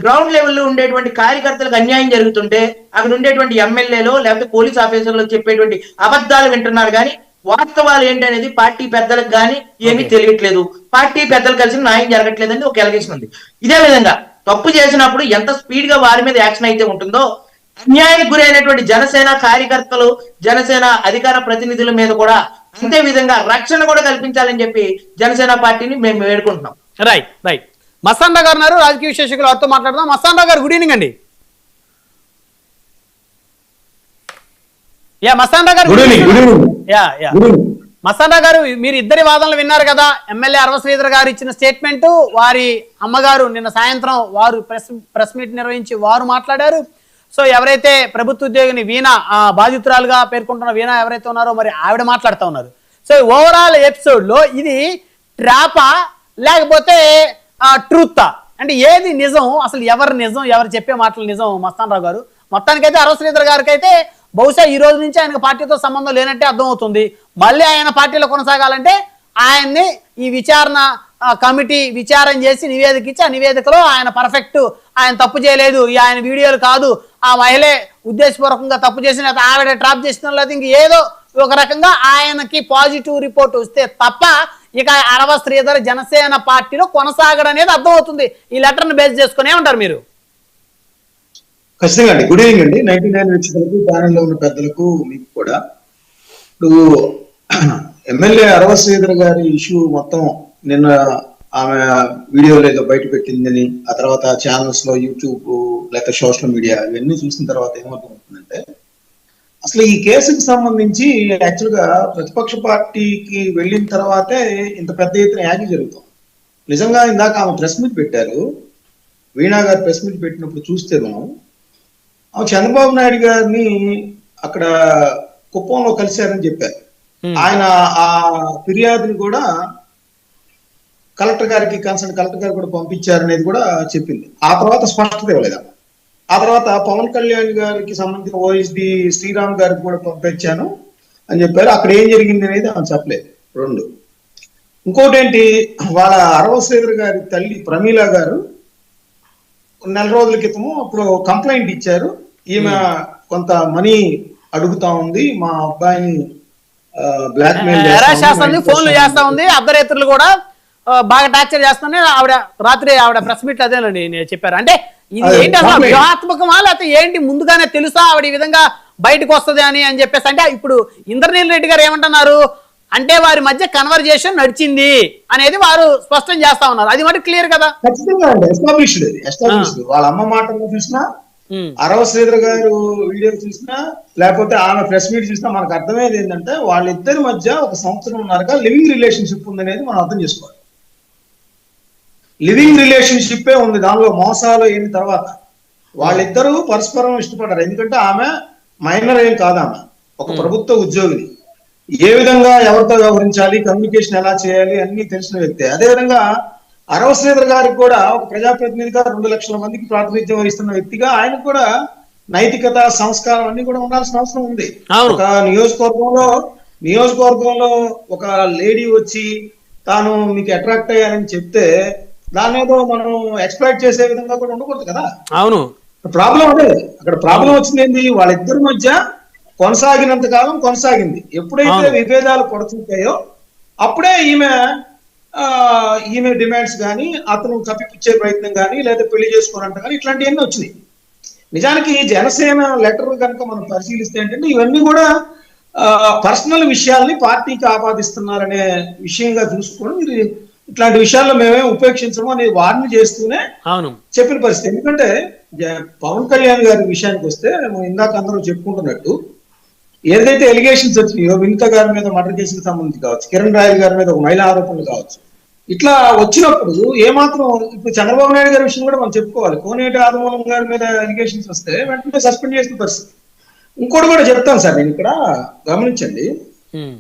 గ్రౌండ్ లెవెల్లో ఉండేటువంటి కార్యకర్తలకు అన్యాయం జరుగుతుంటే అక్కడ ఉండేటువంటి ఎమ్మెల్యేలో లేకపోతే పోలీస్ ఆఫీసర్లు చెప్పేటువంటి అబద్ధాలు వింటున్నారు కానీ వాస్తవాలు ఏంటనేది పార్టీ పెద్దలకు కానీ ఏమీ తెలియట్లేదు. పార్టీ పెద్దలు కలిసి న్యాయం జరగట్లేదని ఒక ఎలిగేషన్ ఉంది. ఇదే విధంగా తప్పు చేసినప్పుడు ఎంత స్పీడ్ గా వారి మీద యాక్షన్ అయితే ఉంటుందో, అన్యాయానికి గురైనటువంటి జనసేన కార్యకర్తలు, జనసేన అధికార ప్రతినిధుల మీద కూడా అంతే విధంగా రక్షణ కూడా కల్పించాలని చెప్పి జనసేన పార్టీని మేము వేడుకుంటున్నాం. Right right. మస్తాన్ రావు గారు రాజకీయ విశ్లేషకులు వారితో మాట్లాడదాం. మస్తాన్ రావు గారు, గుడ్ ఈవినింగ్ అండి. మస్తాన్ రావు గారు, మస్తాన్ రావు గారు, మీరు ఇద్దరి వాదనలు విన్నారు కదా. ఎమ్మెల్యే అరవ శ్రీధర్ గారు ఇచ్చిన స్టేట్మెంట్, వారి అమ్మగారు నిన్న సాయంత్రం వారు ప్రెస్ మీట్ నిర్వహించి వారు మాట్లాడారు. సో ఎవరైతే ప్రభుత్వ ఉద్యోగిని వీణ బాధితురాలుగా పేర్కొంటున్న వీణ ఎవరైతే ఉన్నారో మరి ఆవిడ మాట్లాడుతూ ఉన్నారు. సో ఓవరాల్ ఎపిసోడ్ లో ఇది ట్రాపా లేకపోతే ట్రూతా, అంటే ఏది నిజం, అసలు ఎవరు నిజం, ఎవరు చెప్పే మాటలు నిజం? మస్తాన్ రావు గారు, మొత్తానికైతే అరవ శ్రీధర్ గారికి అయితే బహుశా ఈ రోజు నుంచి ఆయనకు పార్టీతో సంబంధం లేనట్టే అర్థమవుతుంది. మళ్ళీ ఆయన పార్టీలో కొనసాగాలంటే ఆయన్ని ఈ విచారణ కమిటీ విచారణ చేసి నివేదిక ఇచ్చి ఆ నివేదికలో ఆయన పర్ఫెక్ట్ ఆయన తప్పు చేయలేదు, ఆయన వీడియోలు కాదు, ఆ మహిళే ఉద్దేశపూర్వకంగా తప్పు చేసిన, ఆవిడ ట్రాప్ చేసిన, లేదా ఇంక ఏదో ఒక రకంగా ఆయనకి పాజిటివ్ రిపోర్ట్ వస్తే తప్ప ఇక అరవ శ్రీధర్ జనసేన పార్టీలో కొనసాగడం అనేది అర్థమవుతుంది ఈ లెటర్ని బేస్ చేసుకునే ఉంటారు మీరు. ఖచ్చితంగా అండి. గుడ్ ఈవినింగ్ అండి. 99 వీక్షకులకు, ప్యానెల్లో ఉన్న పెద్దలకు, మీకు కూడా. ఇప్పుడు ఎమ్మెల్యే అరవ శ్రీధర్ గారి ఇష్యూ మొత్తం నిన్న ఆమె వీడియోలో ఏదో బయట పెట్టిందని, ఆ తర్వాత ఛానల్స్ లో, యూట్యూబ్ లేకపోతే సోషల్ మీడియా ఇవన్నీ చూసిన తర్వాత ఏమవుతుందంటే, అసలు ఈ కేసుకి సంబంధించి యాక్చువల్ గా ప్రతిపక్ష పార్టీకి వెళ్ళిన తర్వాతే ఇంత పెద్ద ఎత్తున యాగి జరుగుతాం. నిజంగా ఇందాక ఆమె ప్రెస్ మీట్ పెట్టారు, వీణా గారు ప్రెస్ మీట్ పెట్టినప్పుడు చూస్తే మనం చంద్రబాబు నాయుడు గారిని అక్కడ కుప్పంలో కలిశారని చెప్పారు. ఆయన ఆ ఫిర్యాదుని కూడా కలెక్టర్ గారికి, కన్సర్న్ కలెక్టర్ గారు కూడా పంపించారనేది కూడా చెప్పింది. ఆ తర్వాత స్పష్టత ఇవ్వలేదు. ఆ తర్వాత పవన్ కళ్యాణ్ గారికి సంబంధించిన ఓఎస్డి శ్రీరామ్ గారికి కూడా పంపించాను అని చెప్పారు. అక్కడ ఏం జరిగింది అనేది ఆమె చెప్పలేదు. 2 ఇంకోటి ఏంటి, వాళ్ళ అరవ శ్రీధర్ గారి తల్లి ప్రమీల గారు నెల రోజుల క్రితము అప్పుడు కంప్లైంట్ ఇచ్చారు. ఈమె కొంత మనీ అడుగుతా ఉంది, మా అబ్బాయిని బ్లాక్ మెయిల్ ఫోన్లు చేస్తా ఉంది, అర్ధరాత్రులు కూడా బాగా టార్చర్ చేస్తానే ఆవిడ రాత్రి ఆవిడ ప్రెస్ మీట్ అదేనండి చెప్పారు. అంటే ఇది ఏంటి అసలు వ్యూహాత్మకమా, లేకపోతే ఏంటి ముందుగానే తెలుసా ఆవిడ ఈ విధంగా బయటకు వస్తుంది అని చెప్పేసి? అంటే ఇప్పుడు ఇంద్రనీల్ రెడ్డి గారు ఏమంటున్నారు అంటే వారి మధ్య కన్వర్జేషన్ నడిచింది అనేది వారు స్పష్టం చేస్తా ఉన్నారు. అది మరి క్లియర్ కదా? ఖచ్చితంగా అండి, ఎస్టాబ్లిష్డ్. వాళ్ళ అమ్మ మాటల్లో చూసినా, అరవ శ్రీధర్ గారు వీడియో చూసినా, లేకపోతే ఆమె ప్రెస్ మీట్ చూసినా మనకు అర్థమయ్యేది ఏంటంటే వాళ్ళిద్దరి మధ్య 1 సంవత్సరంన్నరగా లివింగ్ రిలేషన్షిప్ ఉందనేది మనం అర్థం చేసుకోవాలి. లివింగ్ రిలేషన్షిప్ ఉంది, దానిలో మోసాలు అయిన తర్వాత వాళ్ళిద్దరూ పరస్పరం ఇష్టపడ్డారు. ఎందుకంటే ఆమె మైనర్ ఏం కాదు, ఆమె ఒక ప్రభుత్వ ఉద్యోగిని. ఏ విధంగా ఎవరితో వ్యవహరించాలి, కమ్యూనికేషన్ ఎలా చేయాలి అన్ని తెలిసిన వ్యక్తి. అదేవిధంగా అరవ శ్రీధర్ గారికి కూడా ఒక ప్రజాప్రతినిధిగా 2 లక్షల మందికి ప్రాతినిధ్యం వహిస్తున్న వ్యక్తిగా ఆయనకు కూడా నైతికత, సంస్కారం అన్ని కూడా ఉండాల్సిన అవసరం ఉంది. ఒక నియోజకవర్గంలో ఒక లేడీ వచ్చి తాను మీకు అట్రాక్ట్ అయ్యారని చెప్తే దాని ఏదో మనం ఎక్స్ప్లాయిట్ చేసే విధంగా కూడా ఉండకూడదు కదా. అవును, ప్రాబ్లం అదే. అక్కడ ప్రాబ్లం వచ్చింది ఏంటి, వాళ్ళిద్దరి మధ్య కొనసాగినంత కాలం కొనసాగింది. ఎప్పుడైతే విభేదాలు పడుతుంటాయో అప్పుడే ఈమె డిమాండ్స్ కానీ, అతను కప్పిపుచ్చే ప్రయత్నం కానీ, లేదా పెళ్లి చేసుకోవాలంట కానీ ఇట్లాంటివన్నీ వచ్చినాయి. నిజానికి జనసేన లెటర్ కనుక మనం పరిశీలిస్తే ఏంటంటే ఇవన్నీ కూడా పర్సనల్ విషయాల్ని పార్టీకి ఆపాదిస్తున్నారనే విషయంగా చూసుకొని మీరు ఇట్లాంటి విషయాల్లో మేమే ఉపేక్షించము అనేది వార్ని చేస్తూనే చెప్పిన పరిస్థితి. ఎందుకంటే పవన్ కళ్యాణ్ గారి విషయానికి వస్తే ఇందాక అందరూ చెప్పుకుంటున్నట్టు ఏదైతే ఎలిగేషన్స్ వచ్చినాయో, వినిత గారి మీద మర్డర్ కేసుకి సంబంధించి కావచ్చు, కిరణ్ రాయల్ గారి మీద ఒక మహిళా ఆరోపణలు కావచ్చు, ఇట్లా వచ్చినప్పుడు ఏమాత్రం ఇప్పుడు చంద్రబాబు నాయుడు గారి విషయం కూడా మనం చెప్పుకోవాలి. కోనేటి ఆదిమూలం గారి మీద ఎలిగేషన్స్ వస్తే వెంటనే సస్పెండ్ చేసిన పరిస్థితి. ఇంకోటి కూడా చెప్తాను సార్, నేను ఇక్కడ గమనించండి.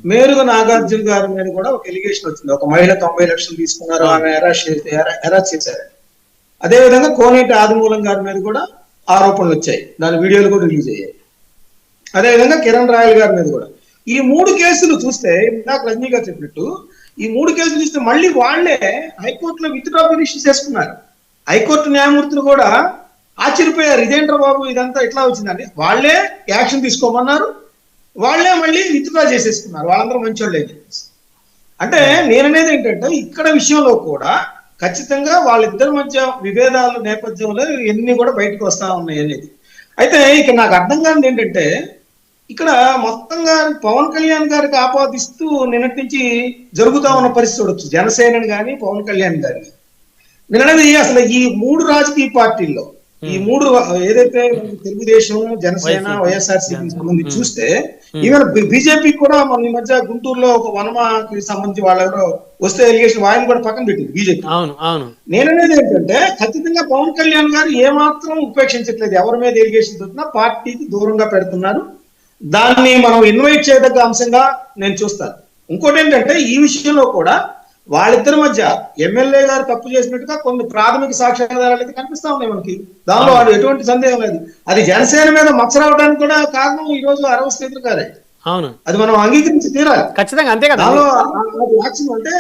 మేరుగ నాగార్జున గారి మీద కూడా ఒక ఎలిగేషన్ వచ్చింది. ఒక మహిళ 90 లక్షలు తీసుకున్నారు, ఆమె అరెస్ట్ చేశారు. అదే విధంగా కోనేటి ఆదిమూలం గారి మీద కూడా ఆరోపణలు వచ్చాయి, దాని వీడియోలు కూడా రిలీజ్ అయ్యాయి. అదే విధంగా కిరణ్ రాయల్ గారి మీద కూడా. ఈ 3 కేసులు చూస్తే ఇందాక రజనీ గారు చెప్పినట్టు ఈ 3 కేసులు చూస్తే మళ్ళీ వాళ్లే హైకోర్టులో విత్డ్రా పిటిషన్ చేసుకున్నారు. హైకోర్టు న్యాయమూర్తులు కూడా ఆశ్చర్యపోయారు, ఇదేంట్రా బాబు ఇదంతా ఎట్లా వచ్చిందండి. వాళ్లే యాక్షన్ తీసుకోమన్నారు, వాళ్లే మళ్ళీ విత్డ్రా చేసేసుకున్నారు. వాళ్ళందరూ మంచోళ్ళే. అంటే నేననేది ఏంటంటే ఇక్కడ విషయంలో కూడా ఖచ్చితంగా వాళ్ళిద్దరి మధ్య విభేదాల నేపథ్యంలో ఎన్ని కూడా బయటకు వస్తా ఉన్నాయి అనేది. అయితే ఇక్కడ నాకు అర్థం కానిది ఏంటంటే ఇక్కడ మొత్తంగా పవన్ కళ్యాణ్ గారికి ఆపాదిస్తూ నిన్నటి నుంచి జరుగుతా ఉన్న పరిస్థితి చూడొచ్చు, జనసేనని కానీ పవన్ కళ్యాణ్ గారిని. నిన్నది అసలు ఈ 3 రాజకీయ పార్టీల్లో ఈ 3 ఏదైతే తెలుగుదేశం, జనసేన, వైఎస్ఆర్సీపీకి సంబంధించి చూస్తే ఈవెన్ బీజేపీ కూడా మన ఈ మధ్య గుంటూరులో ఒక వనమాకి సంబంధించి వాళ్ళెవరో వస్తే ఎలిగేషన్ ఆయన కూడా పక్కన పెట్టింది బీజేపీ. నేననేది ఏంటంటే ఖచ్చితంగా పవన్ కళ్యాణ్ గారు ఏమాత్రం ఉపేక్షించట్లేదు. ఎవరి మీద ఎలిగేషన్ వచ్చినా పార్టీకి దూరంగా పెడుతున్నారు. దాన్ని మనం ఇన్వైట్ చేయదగ్గ అంశంగా నేను చూస్తాను. ఇంకోటి ఏంటంటే ఈ విషయంలో కూడా వాళ్ళిద్దరి మధ్య ఎమ్మెల్యే గారు తప్పు చేసినట్టుగా కొన్ని ప్రాథమిక సాక్ష్యాధారాలు అయితే కనిపిస్తా ఉన్నాయి మనకి. దానిలో వాడు ఎటువంటి సందేహం లేదు. అది జనసేన మీద మచ్చ రావడానికి కూడా కారణం ఈ రోజు అరవ శ్రీధర్ గారే. అది మనం అంగీకరించి తీరాలి. ఖచ్చితంగా అంతే కదా. దానిలో యాక్షన్ అంటే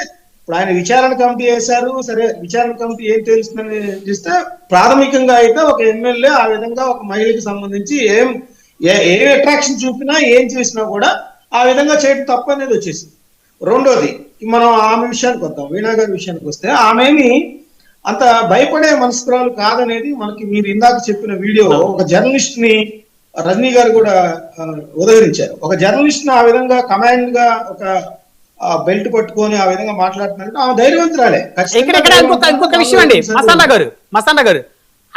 ఇప్పుడు ఆయన విచారణ కమిటీ వేశారు, సరే విచారణ కమిటీ ఏం తెలుస్తుందని చూస్తే ప్రాథమికంగా అయితే ఒక ఎమ్మెల్యే ఆ విధంగా ఒక మహిళకి సంబంధించి ఏ అట్రాక్షన్ చూపినా ఏం చేసినా కూడా ఆ విధంగా చేయడం తప్పు అనేది వచ్చేసింది. రెండోది మనం ఆమె విషయానికి వద్దాం, వీణా గారి విషయానికి వస్తే ఆమెమి అంత భయపడే మనస్కురాలు కాదనేది మనకి మీరు ఇందాక చెప్పిన వీడియో, ఒక జర్నలిస్ట్ ని రజనీ గారు కూడా ఉదహరించారు. ఒక జర్నలిస్ట్ ని ఆ విధంగా కమాండ్ గా ఒక బెల్ట్ పట్టుకొని ఆ విధంగా మాట్లాడుతున్నట్టు ఆమె ధైర్యవంతురాలే. ఇక్కడ ఇంకొక విషయం అండి మస్తాన్ గారు,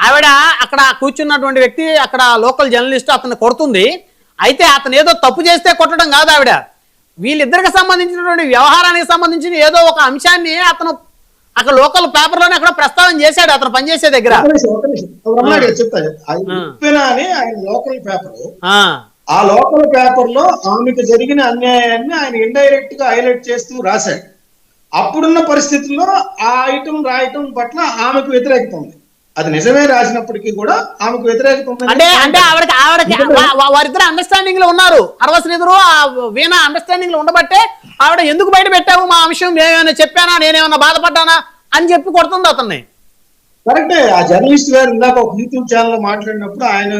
ఆవిడ అక్కడ కూర్చున్నటువంటి వ్యక్తి అక్కడ లోకల్ జర్నలిస్ట్ అతను కొడుతుంది. అయితే అతను ఏదో తప్పు చేస్తే కొట్టడం కాదు, ఆవిడ వీళ్ళిద్దరికి సంబంధించినటువంటి వ్యవహారానికి సంబంధించిన ఏదో ఒక అంశాన్ని అతను అక్కడ లోకల్ పేపర్ లోనే అక్కడ ప్రస్తావన చేశాడు అతను పనిచేసే దగ్గర. చెప్తా అని ఆయన లోకల్ పేపర్, ఆ లోకల్ పేపర్ లో ఆమెకు జరిగిన అన్యాయాన్ని ఆయన ఇండైరెక్ట్ గా హైలైట్ చేస్తూ రాశాడు. అప్పుడున్న పరిస్థితుల్లో ఆ ఐటమ్ రాయటం పట్ల ఆమెకు వ్యతిరేకత ఉంది. అది నిజమే రాసినప్పటికీ కూడా ఆమెకు వ్యతిరేకత ఉంది. అంటే వారిద్దరు అండర్స్టాండింగ్ లో ఉన్నారు. అరవశ్రీధరు వీణ అండర్స్టాండింగ్ లో ఉండబట్టే ఆవిడ ఎందుకు బయట పెట్టావు మా విషయం, నేనేమైనా చెప్పానా, నేనేమన్నా బాధపడ్డానా అని చెప్పి కొడుతుంది అతన్ని. కరెక్టే. ఆ జర్నలిస్ట్ గారు ఇందాక ఒక యూట్యూబ్ ఛానల్ లో మాట్లాడినప్పుడు ఆయన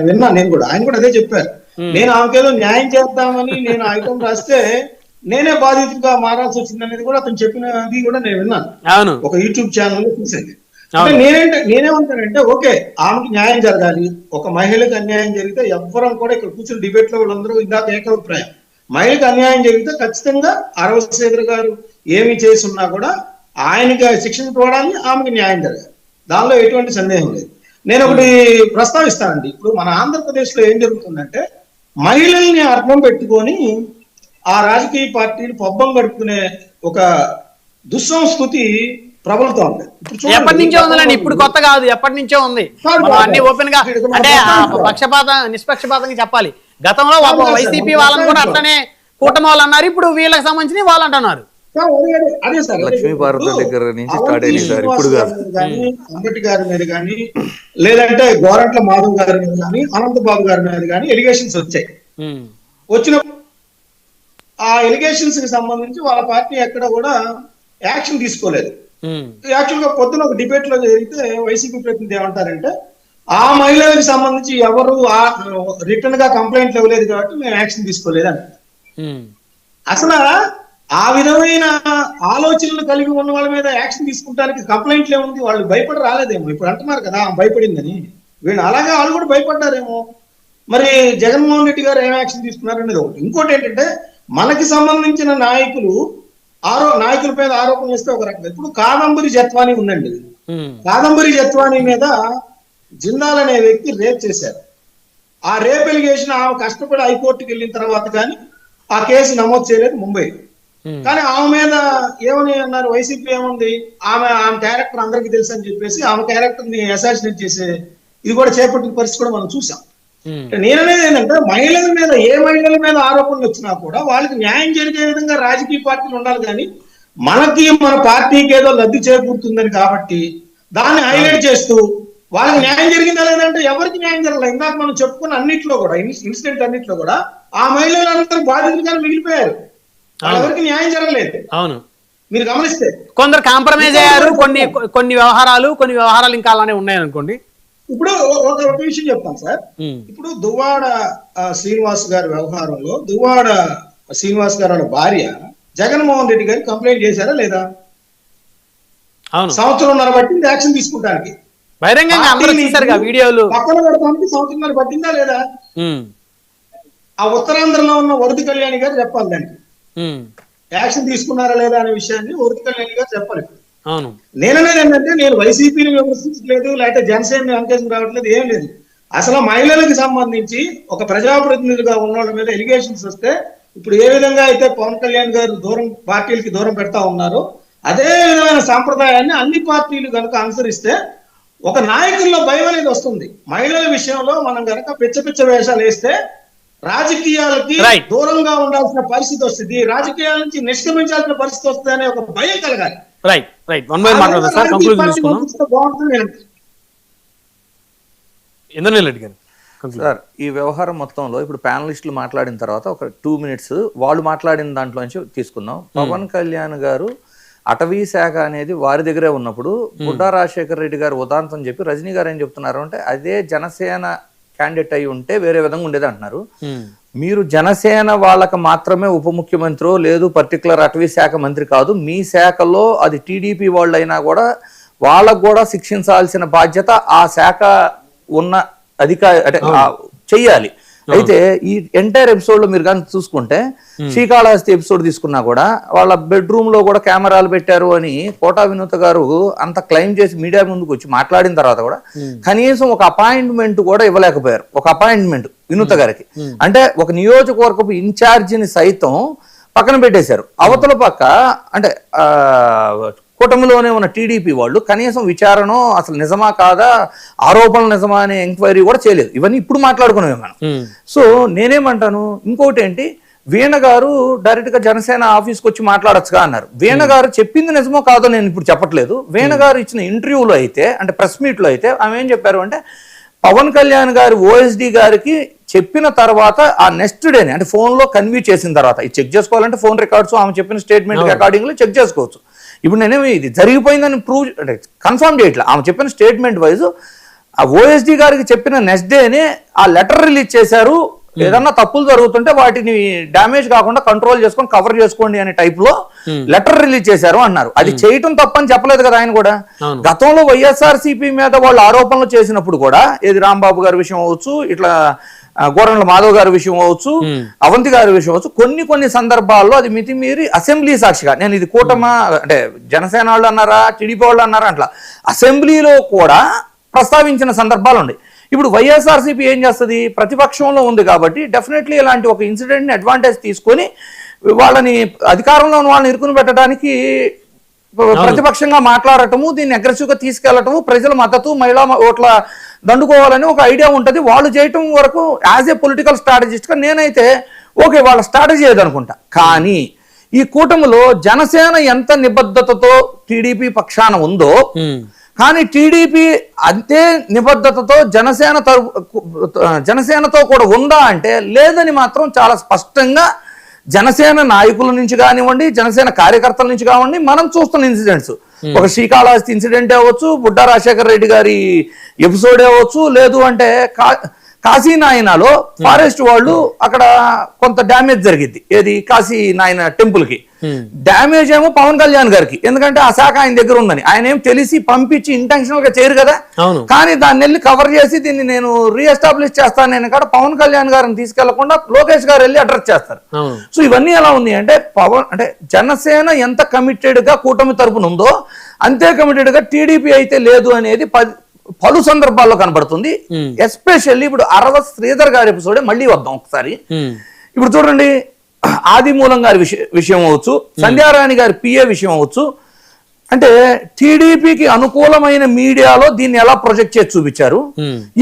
విన్నా, ఆయన కూడా అదే చెప్పారు. నేను ఆమెకేదో న్యాయం చేద్దామని నేను ఐటమ్ రాస్తే నేనే బాధితుడిగా మారాల్సి వచ్చింది అనేది కూడా అతను చెప్పినది కూడా నేను విన్నాను ఒక యూట్యూబ్ ఛానల్ లో చూసేది. అంటే నేనేమంటానంటే ఓకే, ఆమెకి న్యాయం జరగాలి. ఒక మహిళకి అన్యాయం జరిగితే ఎవ్వరం కూడా ఇక్కడ కూర్చుని డిబేట్ లో వాళ్ళందరూ ఇందాక ఏకాభిప్రాయం, మహిళకి అన్యాయం జరిగితే ఖచ్చితంగా అరవశేఖర్ గారు ఏమి చేసి ఉన్నా కూడా ఆయనకి శిక్షించబడాలి, ఆమెకి న్యాయం జరగాలి. దానిలో ఎటువంటి సందేహం లేదు. నేను ఒకటి ప్రస్తావిస్తానండి. ఇప్పుడు మన ఆంధ్రప్రదేశ్ లో ఏం జరుగుతుందంటే మహిళల్ని అర్థం పెట్టుకొని ఆ రాజకీయ పార్టీలు పబ్బం గడుపుకునే ఒక దుస్సంస్కృతి ప్రబలుతా ఉంది. ఎప్పటి నుంచో ఉందండి, ఇప్పుడు కొత్త కాదు, ఎప్పటి నుంచో ఉంది. అన్ని ఓపెన్ గా అంటే నిష్పక్షపాతంగా చెప్పాలి. గతంలో వైసీపీ వాళ్ళని కూడా అట్లనే కూటమి వాళ్ళు అన్నారు, ఇప్పుడు వీళ్ళకి సంబంధించి వాళ్ళు అంటున్నారు. అదే సార్, లక్ష్మీపార్వతి దగ్గర నుంచి స్టార్ట్ అయింది సార్. ఇప్పుడు అంబటి గారి మీద కానీ లేదంటే గోరంట్ల మాధవ్ గారి మీద కానీ అనంతబాబు గారి మీద కానీ ఎలిగేషన్స్ వచ్చాయి. వచ్చినప్పుడు ఆ ఎలిగేషన్స్ కి సంబంధించి వాళ్ళ పార్టీ ఎక్కడ కూడా యాక్షన్ తీసుకోలేదు. యాక్చువల్ గా పొద్దున ఒక డిబేట్ లో జరిగితే వైసీపీ ప్రతినిధి ఏమంటారంటే ఆ మహిళలకు సంబంధించి ఎవరు రిటర్న్ గా కంప్లైంట్లు ఇవ్వలేదు కాబట్టి మేము యాక్షన్ తీసుకోలేదు అంటారు. అసలు ఆ విధమైన ఆలోచనలు కలిగి ఉన్న వాళ్ళ మీద యాక్షన్ తీసుకుంటానికి కంప్లైంట్లు ఏముంది, వాళ్ళు భయపడి రాలేదేమో. ఇప్పుడు అంటున్నారు కదా భయపడిందని, వీళ్ళు అలాగే వాళ్ళు కూడా భయపడ్డారేమో. మరి జగన్మోహన్ రెడ్డి గారు ఏం యాక్షన్ తీసుకున్నారు అనేది ఒకటి. ఇంకోటి ఏంటంటే మనకి సంబంధించిన నాయకుల మీద ఆరోపణలు ఇస్తే ఒక రకంగా, ఇప్పుడు కాదంబరి జత్వాని ఉందండి. కాదంబరి జత్వాని మీద జిందాల్ అనే వ్యక్తి రేప్ చేశారు. ఆ రేప్ ఎలిగేషన్ ఆమె కష్టపడి హైకోర్టుకి వెళ్ళిన తర్వాత కానీ ఆ కేసు నమోదు చేయలేదు ముంబై. కానీ ఆమె మీద ఏమని అన్నారు, వైసీపీ ఏముంది, ఆమె క్యారెక్టర్ అందరికీ తెలుసు అని చెప్పేసి ఆమె క్యారెక్టర్ ని అసాసినేట్ చేసే ఇది కూడా చేపట్టిన పరిస్థితి కూడా మనం చూసాం. నేననేది ఏంటంటే ఏ మహిళల మీద ఆరోపణలు వచ్చినా కూడా వాళ్ళకి న్యాయం జరిగే విధంగా రాజకీయ పార్టీలు ఉండాలి. కానీ మన పార్టీకి ఏదో లబ్ధి చేకూరుతుందని కాబట్టి దాన్ని హైలైట్ చేస్తూ వాళ్ళకి న్యాయం జరిగిందా లేదంటే ఎవరికి న్యాయం జరగలేదు. ఇందాక మనం చెప్పుకున్న అన్నిట్లో కూడా ఇన్సిడెంట్ అన్నిట్లో కూడా ఆ మహిళలందరూ బాధితులుగానే మిగిలిపోయారు, ఎవరికి న్యాయం జరగలేదు. అవును, మీరు గమనిస్తే కొందరు కాంప్రమైజ్ అయ్యారు, కొన్ని వ్యవహారాలు ఇంకా అలానే ఉన్నాయనుకోండి. ఇప్పుడు ఒక విషయం చెప్తాను సార్. ఇప్పుడు దువ్వాడ శ్రీనివాస్ గారి వ్యవహారంలో దువ్వాడ శ్రీనివాస్ గారి భార్య జగన్మోహన్ రెడ్డి గారికి కంప్లైంట్ చేశారా లేదా? సంవత్సరంన్నర పట్టింది యాక్షన్ తీసుకుంటానికి, బహిరంగంగా అందరూ చూశారుగా వీడియోలు. పక్కన పెడతానికి సంవత్సరంన్నర పట్టిందా లేదా? ఆ ఉత్తరాంధ్రలో ఉన్న వరది కళ్యాణి గారు చెప్పాలి దానికి యాక్షన్ తీసుకున్నారా లేదా అనే విషయాన్ని వరది కళ్యాణి గారు చెప్పాలి. నేననేది ఏంటంటే నేను వైసీపీని విమర్శించలేదు, లేకపోతే జనసేన వెంకటేశ్వర రావట్లేదు, ఏం లేదు. అసలు మహిళలకు సంబంధించి ఒక ప్రజాప్రతినిధులుగా ఉన్న వాళ్ళ మీద ఎలిగేషన్స్ వస్తే ఇప్పుడు ఏ విధంగా అయితే పవన్ కళ్యాణ్ గారు పార్టీలకి దూరం పెడతా ఉన్నారో అదే విధమైన సాంప్రదాయాన్ని అన్ని పార్టీలు కనుక అనుసరిస్తే ఒక నాయకుల్లో భయం అనేది వస్తుంది. మహిళల విషయంలో మనం కనుక పిచ్చ వేషాలు వేస్తే రాజకీయాలకి దూరంగా ఉండాల్సిన పరిస్థితి వస్తుంది, రాజకీయాల నుంచి నిష్క్రమించాల్సిన పరిస్థితి వస్తుంది అనే ఒక భయం కలగాలి. ఇంద్రనీల్ రెడ్డి గారు, సార్ ఈ వ్యవహారం మొత్తంలో ఇప్పుడు ప్యానలిస్టులు మాట్లాడిన తర్వాత ఒక 2 minutes వాళ్ళు మాట్లాడిన దాంట్లోంచి తీసుకుందాం. పవన్ కళ్యాణ్ గారు అటవీ శాఖ అనేది వారి దగ్గరే ఉన్నప్పుడు బుడ్డా రాజశేఖర రెడ్డి గారు ఉదాంతం చెప్పి రజనీ గారు ఏం చెప్తున్నారు అంటే అదే జనసేన క్యాండిడేట్ అయి ఉంటే వేరే విధంగా ఉండేది అంటున్నారు. మీరు జనసేన వాళ్ళకి మాత్రమే ఉప ముఖ్యమంత్రి లేదు పర్టికులర్ అటవీ శాఖ మంత్రి కాదు, మీ శాఖలో అది టీడీపీ వాళ్ళు అయినా కూడా వాళ్ళకు కూడా శిక్షించాల్సిన బాధ్యత ఆ శాఖ ఉన్న అధికారి అంటే చెయ్యాలి. అయితే ఈ ఎంటైర్ ఎపిసోడ్ లో మీరు కానీ చూసుకుంటే శ్రీకాళహస్తి ఎపిసోడ్ తీసుకున్నా కూడా వాళ్ళ బెడ్రూమ్ లో కూడా కెమెరాలు పెట్టారు అని కోటా వినోద్ గారు అంత క్లెయిమ్ చేసి మీడియా ముందుకు వచ్చి మాట్లాడిన తర్వాత కూడా కనీసం ఒక అపాయింట్మెంట్ కూడా ఇవ్వలేకపోయారు. ఒక అపాయింట్మెంట్ వినోద్ గారికి అంటే ఒక నియోజకవర్గపు ఇన్ఛార్జిని సైతం పక్కన పెట్టేశారు. అవతల పక్క అంటే కూటమిలోనే ఉన్న టీడీపీ వాళ్ళు కనీసం విచారణ అసలు నిజమా కాదా, ఆరోపణలు నిజమా అనే ఎంక్వైరీ కూడా చేయలేదు. ఇవన్నీ ఇప్పుడు మాట్లాడుకునేవి మనం. సో నేనేమంటాను, ఇంకోటి ఏంటి, వీణ గారు డైరెక్ట్ గా జనసేన ఆఫీస్కి వచ్చి మాట్లాడచ్చుగా అన్నారు. వీణ గారు చెప్పింది నిజమో కాదో నేను ఇప్పుడు చెప్పట్లేదు. వీణ గారు ఇచ్చిన ఇంటర్వ్యూలో అయితే అంటే ప్రెస్ మీట్ లో అయితే ఆమె ఏం చెప్పారు అంటే పవన్ కళ్యాణ్ గారు ఓఎస్డి గారికి చెప్పిన తర్వాత ఆ నెక్స్ట్ డేనే అంటే ఫోన్ లో కన్వీ చేసిన తర్వాత ఇది చెక్ చేసుకోవాలంటే ఫోన్ రికార్డ్స్ ఆమె చెప్పిన స్టేట్మెంట్ అకార్డింగ్ లో చెక్ చేసుకోవచ్చు. ఇప్పుడు నేనేమి ఇది జరిగిపోయిందని ప్రూవ్ అంటే కన్ఫర్మ్ చేయట్లా. ఆమె చెప్పిన స్టేట్మెంట్ వైజ్ ఆ ఓఎస్డి గారికి చెప్పిన నెక్స్ట్ డేనే ఆ లెటర్ రిలీజ్ చేశారు. ఏదన్నా తప్పులు జరుగుతుంటే వాటిని డ్యామేజ్ కాకుండా కంట్రోల్ చేసుకొని కవర్ చేసుకోండి అనే టైప్ లో లెటర్ రిలీజ్ చేశారు అన్నారు. అది చేయటం తప్పని చెప్పలేదు కదా ఆయన కూడా. గతంలో వైఎస్ఆర్సీపీ మీద వాళ్ళు ఆరోపణలు చేసినప్పుడు కూడా ఏది రాంబాబు గారి విషయం అవ్వచ్చు, ఇట్లా గోరంట్ల మాధవ్ గారి విషయం అవ్వచ్చు, అవంతి గారి విషయం అవ్వచ్చు, కొన్ని సందర్భాల్లో అది మితిమీరి అసెంబ్లీ సాక్షిగా నేను ఇది కూటమా అంటే జనసేన వాళ్ళు అన్నారా టీడీపీ వాళ్ళు అన్నారా అట్లా అసెంబ్లీలో కూడా ప్రస్తావించిన సందర్భాలు ఉన్నాయి. ఇప్పుడు వైఎస్ఆర్సీపీ ఏం చేస్తుంది, ప్రతిపక్షంలో ఉంది కాబట్టి డెఫినెట్లీ ఇలాంటి ఒక ఇన్సిడెంట్ని అడ్వాంటేజ్ తీసుకొని వాళ్ళని అధికారంలో ఉన్న వాళ్ళని ఇరుకుని పెట్టడానికి ప్రతిపక్షంగా మాట్లాడటము, దీన్ని అగ్రెసివ్ గా తీసుకెళ్లటము, ప్రజల మద్దతు, మహిళా ఓట్ల దండుకోవాలని ఒక ఐడియా ఉంటుంది. వాళ్ళు చేయటం వరకు యాజ్ ఏ పొలిటికల్ స్ట్రాటజిస్ట్ గా నేనైతే ఓకే వాళ్ళ స్ట్రాటజీ ఏదనుకుంటా. కానీ ఈ కూటమిలో జనసేన ఎంత నిబద్ధతతో టీడీపీ పక్షాన ఉందో కానీ టీడీపీ అంతే నిబద్ధతతో జనసేనతో కూడా ఉందా అంటే లేదని మాత్రం చాలా స్పష్టంగా జనసేన నాయకుల నుంచి కానివ్వండి, జనసేన కార్యకర్తల నుంచి కానివ్వండి మనం చూస్తున్న ఇన్సిడెంట్స్, ఒక శ్రీకాళహస్తి ఇన్సిడెంట్ అవ్వచ్చు, బుడ్డా రాజశేఖర రెడ్డి గారి ఎపిసోడ్ అవ్వచ్చు, లేదు అంటే కాశీనాయనలో ఫారెస్ట్ వాళ్ళు అక్కడ కొంత డ్యామేజ్ జరిగింది. ఏది కాశీనాయన టెంపుల్ కి డ్యామేజ్ ఏమో పవన్ కళ్యాణ్ గారికి, ఎందుకంటే ఆ శాఖ ఆయన దగ్గర ఉందని. ఆయన ఏం తెలిసి పంపించి ఇంటెన్షనల్ గా చేయరు కదా. కానీ దాన్ని వెళ్ళి కవర్ చేసి దీన్ని నేను రీఎస్టాబ్లిష్ చేస్తాను నేను కూడా పవన్ కళ్యాణ్ గారిని తీసుకెళ్లకుండా లోకేష్ గారు వెళ్ళి అడ్రస్ చేస్తారు. సో ఇవన్నీ ఎలా ఉంది అంటే పవన్ అంటే జనసేన ఎంత కమిటెడ్ గా కూటమి తరపున ఉందో అంతే కమిటెడ్ గా టీడీపీ అయితే లేదు అనేది పలు సందర్భాల్లో కనబడుతుంది. ఎస్పెషల్లీ ఇప్పుడు శ్రీధర్ గారి ఎపిసోడే మళ్ళీ వద్దాం ఒకసారి. ఇప్పుడు చూడండి, ఆదిమూలం గారి విషయం అవ్వచ్చు, సంధ్యారాణి గారి పిఏ విషయం అవ్వచ్చు. అంటే టీడీపీకి అనుకూలమైన మీడియాలో దీన్ని ఎలా ప్రొజెక్ట్ చేసి చూపించారు.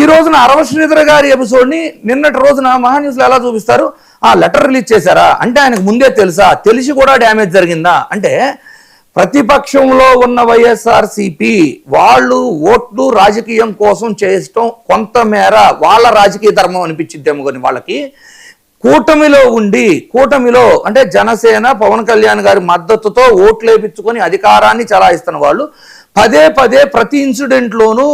ఈ రోజున శ్రీధర్ గారి ఎపిసోడ్ ని నిన్నటి రోజున మహాన్యూస్ లో ఎలా చూపిస్తారు, ఆ లెటర్ రిలీజ్ చేశారా అంటే ఆయనకు ముందే తెలుసా, తెలిసి కూడా డ్యామేజ్ జరిగిందా అంటే ప్రతిపక్షంలో ఉన్న వైఎస్ఆర్సీపీ వాళ్ళు ఓట్లు రాజకీయం కోసం చేయటం కొంతమేర వాళ్ళ రాజకీయ ధర్మం అనిపించిద్దేమో కానీ వాళ్ళకి కూటమిలో అంటే జనసేన పవన్ కళ్యాణ్ గారి మద్దతుతో ఓట్లు వేయించుకొని అధికారాన్ని చలాయిస్తున్న వాళ్ళు పదే ప్రతి ఇన్సిడెంట్ లోనూ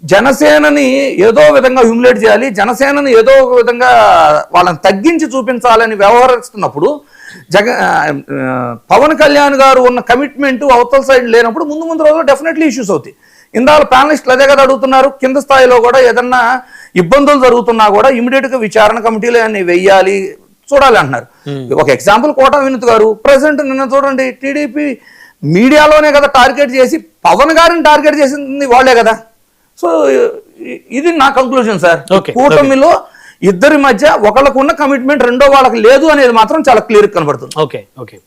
జనసేనని ఏదో విధంగా హ్యూమిలేట్ చేయాలి, జనసేనని ఏదో ఒక విధంగా వాళ్ళని తగ్గించి చూపించాలని వ్యవహరిస్తున్నప్పుడు పవన్ కళ్యాణ్ గారు ఉన్న కమిట్మెంట్ అవతల సైడ్ లేనప్పుడు ముందు రోజుల్లో డెఫినెట్లీ ఇష్యూస్ అవుతాయి. ఇందాక ప్యానలిస్టులు అదే కదా అడుగుతున్నారు, కింద స్థాయిలో కూడా ఏదన్నా ఇబ్బందులు జరుగుతున్నా కూడా ఇమీడియట్ గా విచారణ కమిటీలు అన్ని వెయ్యాలి, చూడాలి అంటున్నారు. ఒక ఎగ్జాంపుల్ కోటా వినోద్ గారు ప్రెసెంట్ నిన్న చూడండి టీడీపీ మీడియాలోనే కదా టార్గెట్ చేసి పవన్ గారిని టార్గెట్ చేసింది వాళ్లే కదా. సో ఇది నా కంక్లూజన్ సార్. కూటమిలో ఇద్దరి మధ్య ఒకళ్ళకు ఉన్న కమిట్మెంట్ రెండో వాళ్ళకి లేదు అనేది మాత్రం చాలా క్లియర్ కనబడుతుంది. ఓకే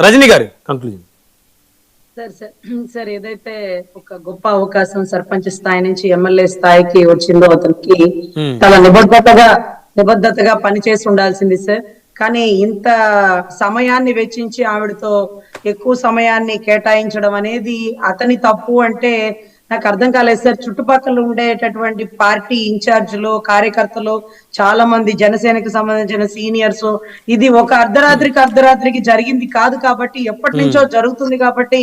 రజనీ గారు కంక్లూజన్. సార్ ఏదైతే ఒక గొప్ప అవకాశం సర్పంచ్ స్థాయి నుంచి ఎమ్మెల్యే స్థాయికి వచ్చిందో అతనికి చాలా నిబద్ధతగా పనిచేసి ఉండాల్సింది సార్. కానీ ఇంత సమయాన్ని వెచ్చించి ఆవిడతో ఎక్కువ సమయాన్ని కేటాయించడం అనేది అతని తప్పు అంటే నాకు అర్థం కాలేదు సార్. చుట్టుపక్కల ఉండేటటువంటి పార్టీ ఇన్ఛార్జ్లు, కార్యకర్తలు, చాలా మంది జనసేనకి సంబంధించిన సీనియర్స్, ఇది ఒక అర్ధరాత్రికి జరిగింది కాదు కాబట్టి, ఎప్పటి నుంచో జరుగుతుంది కాబట్టి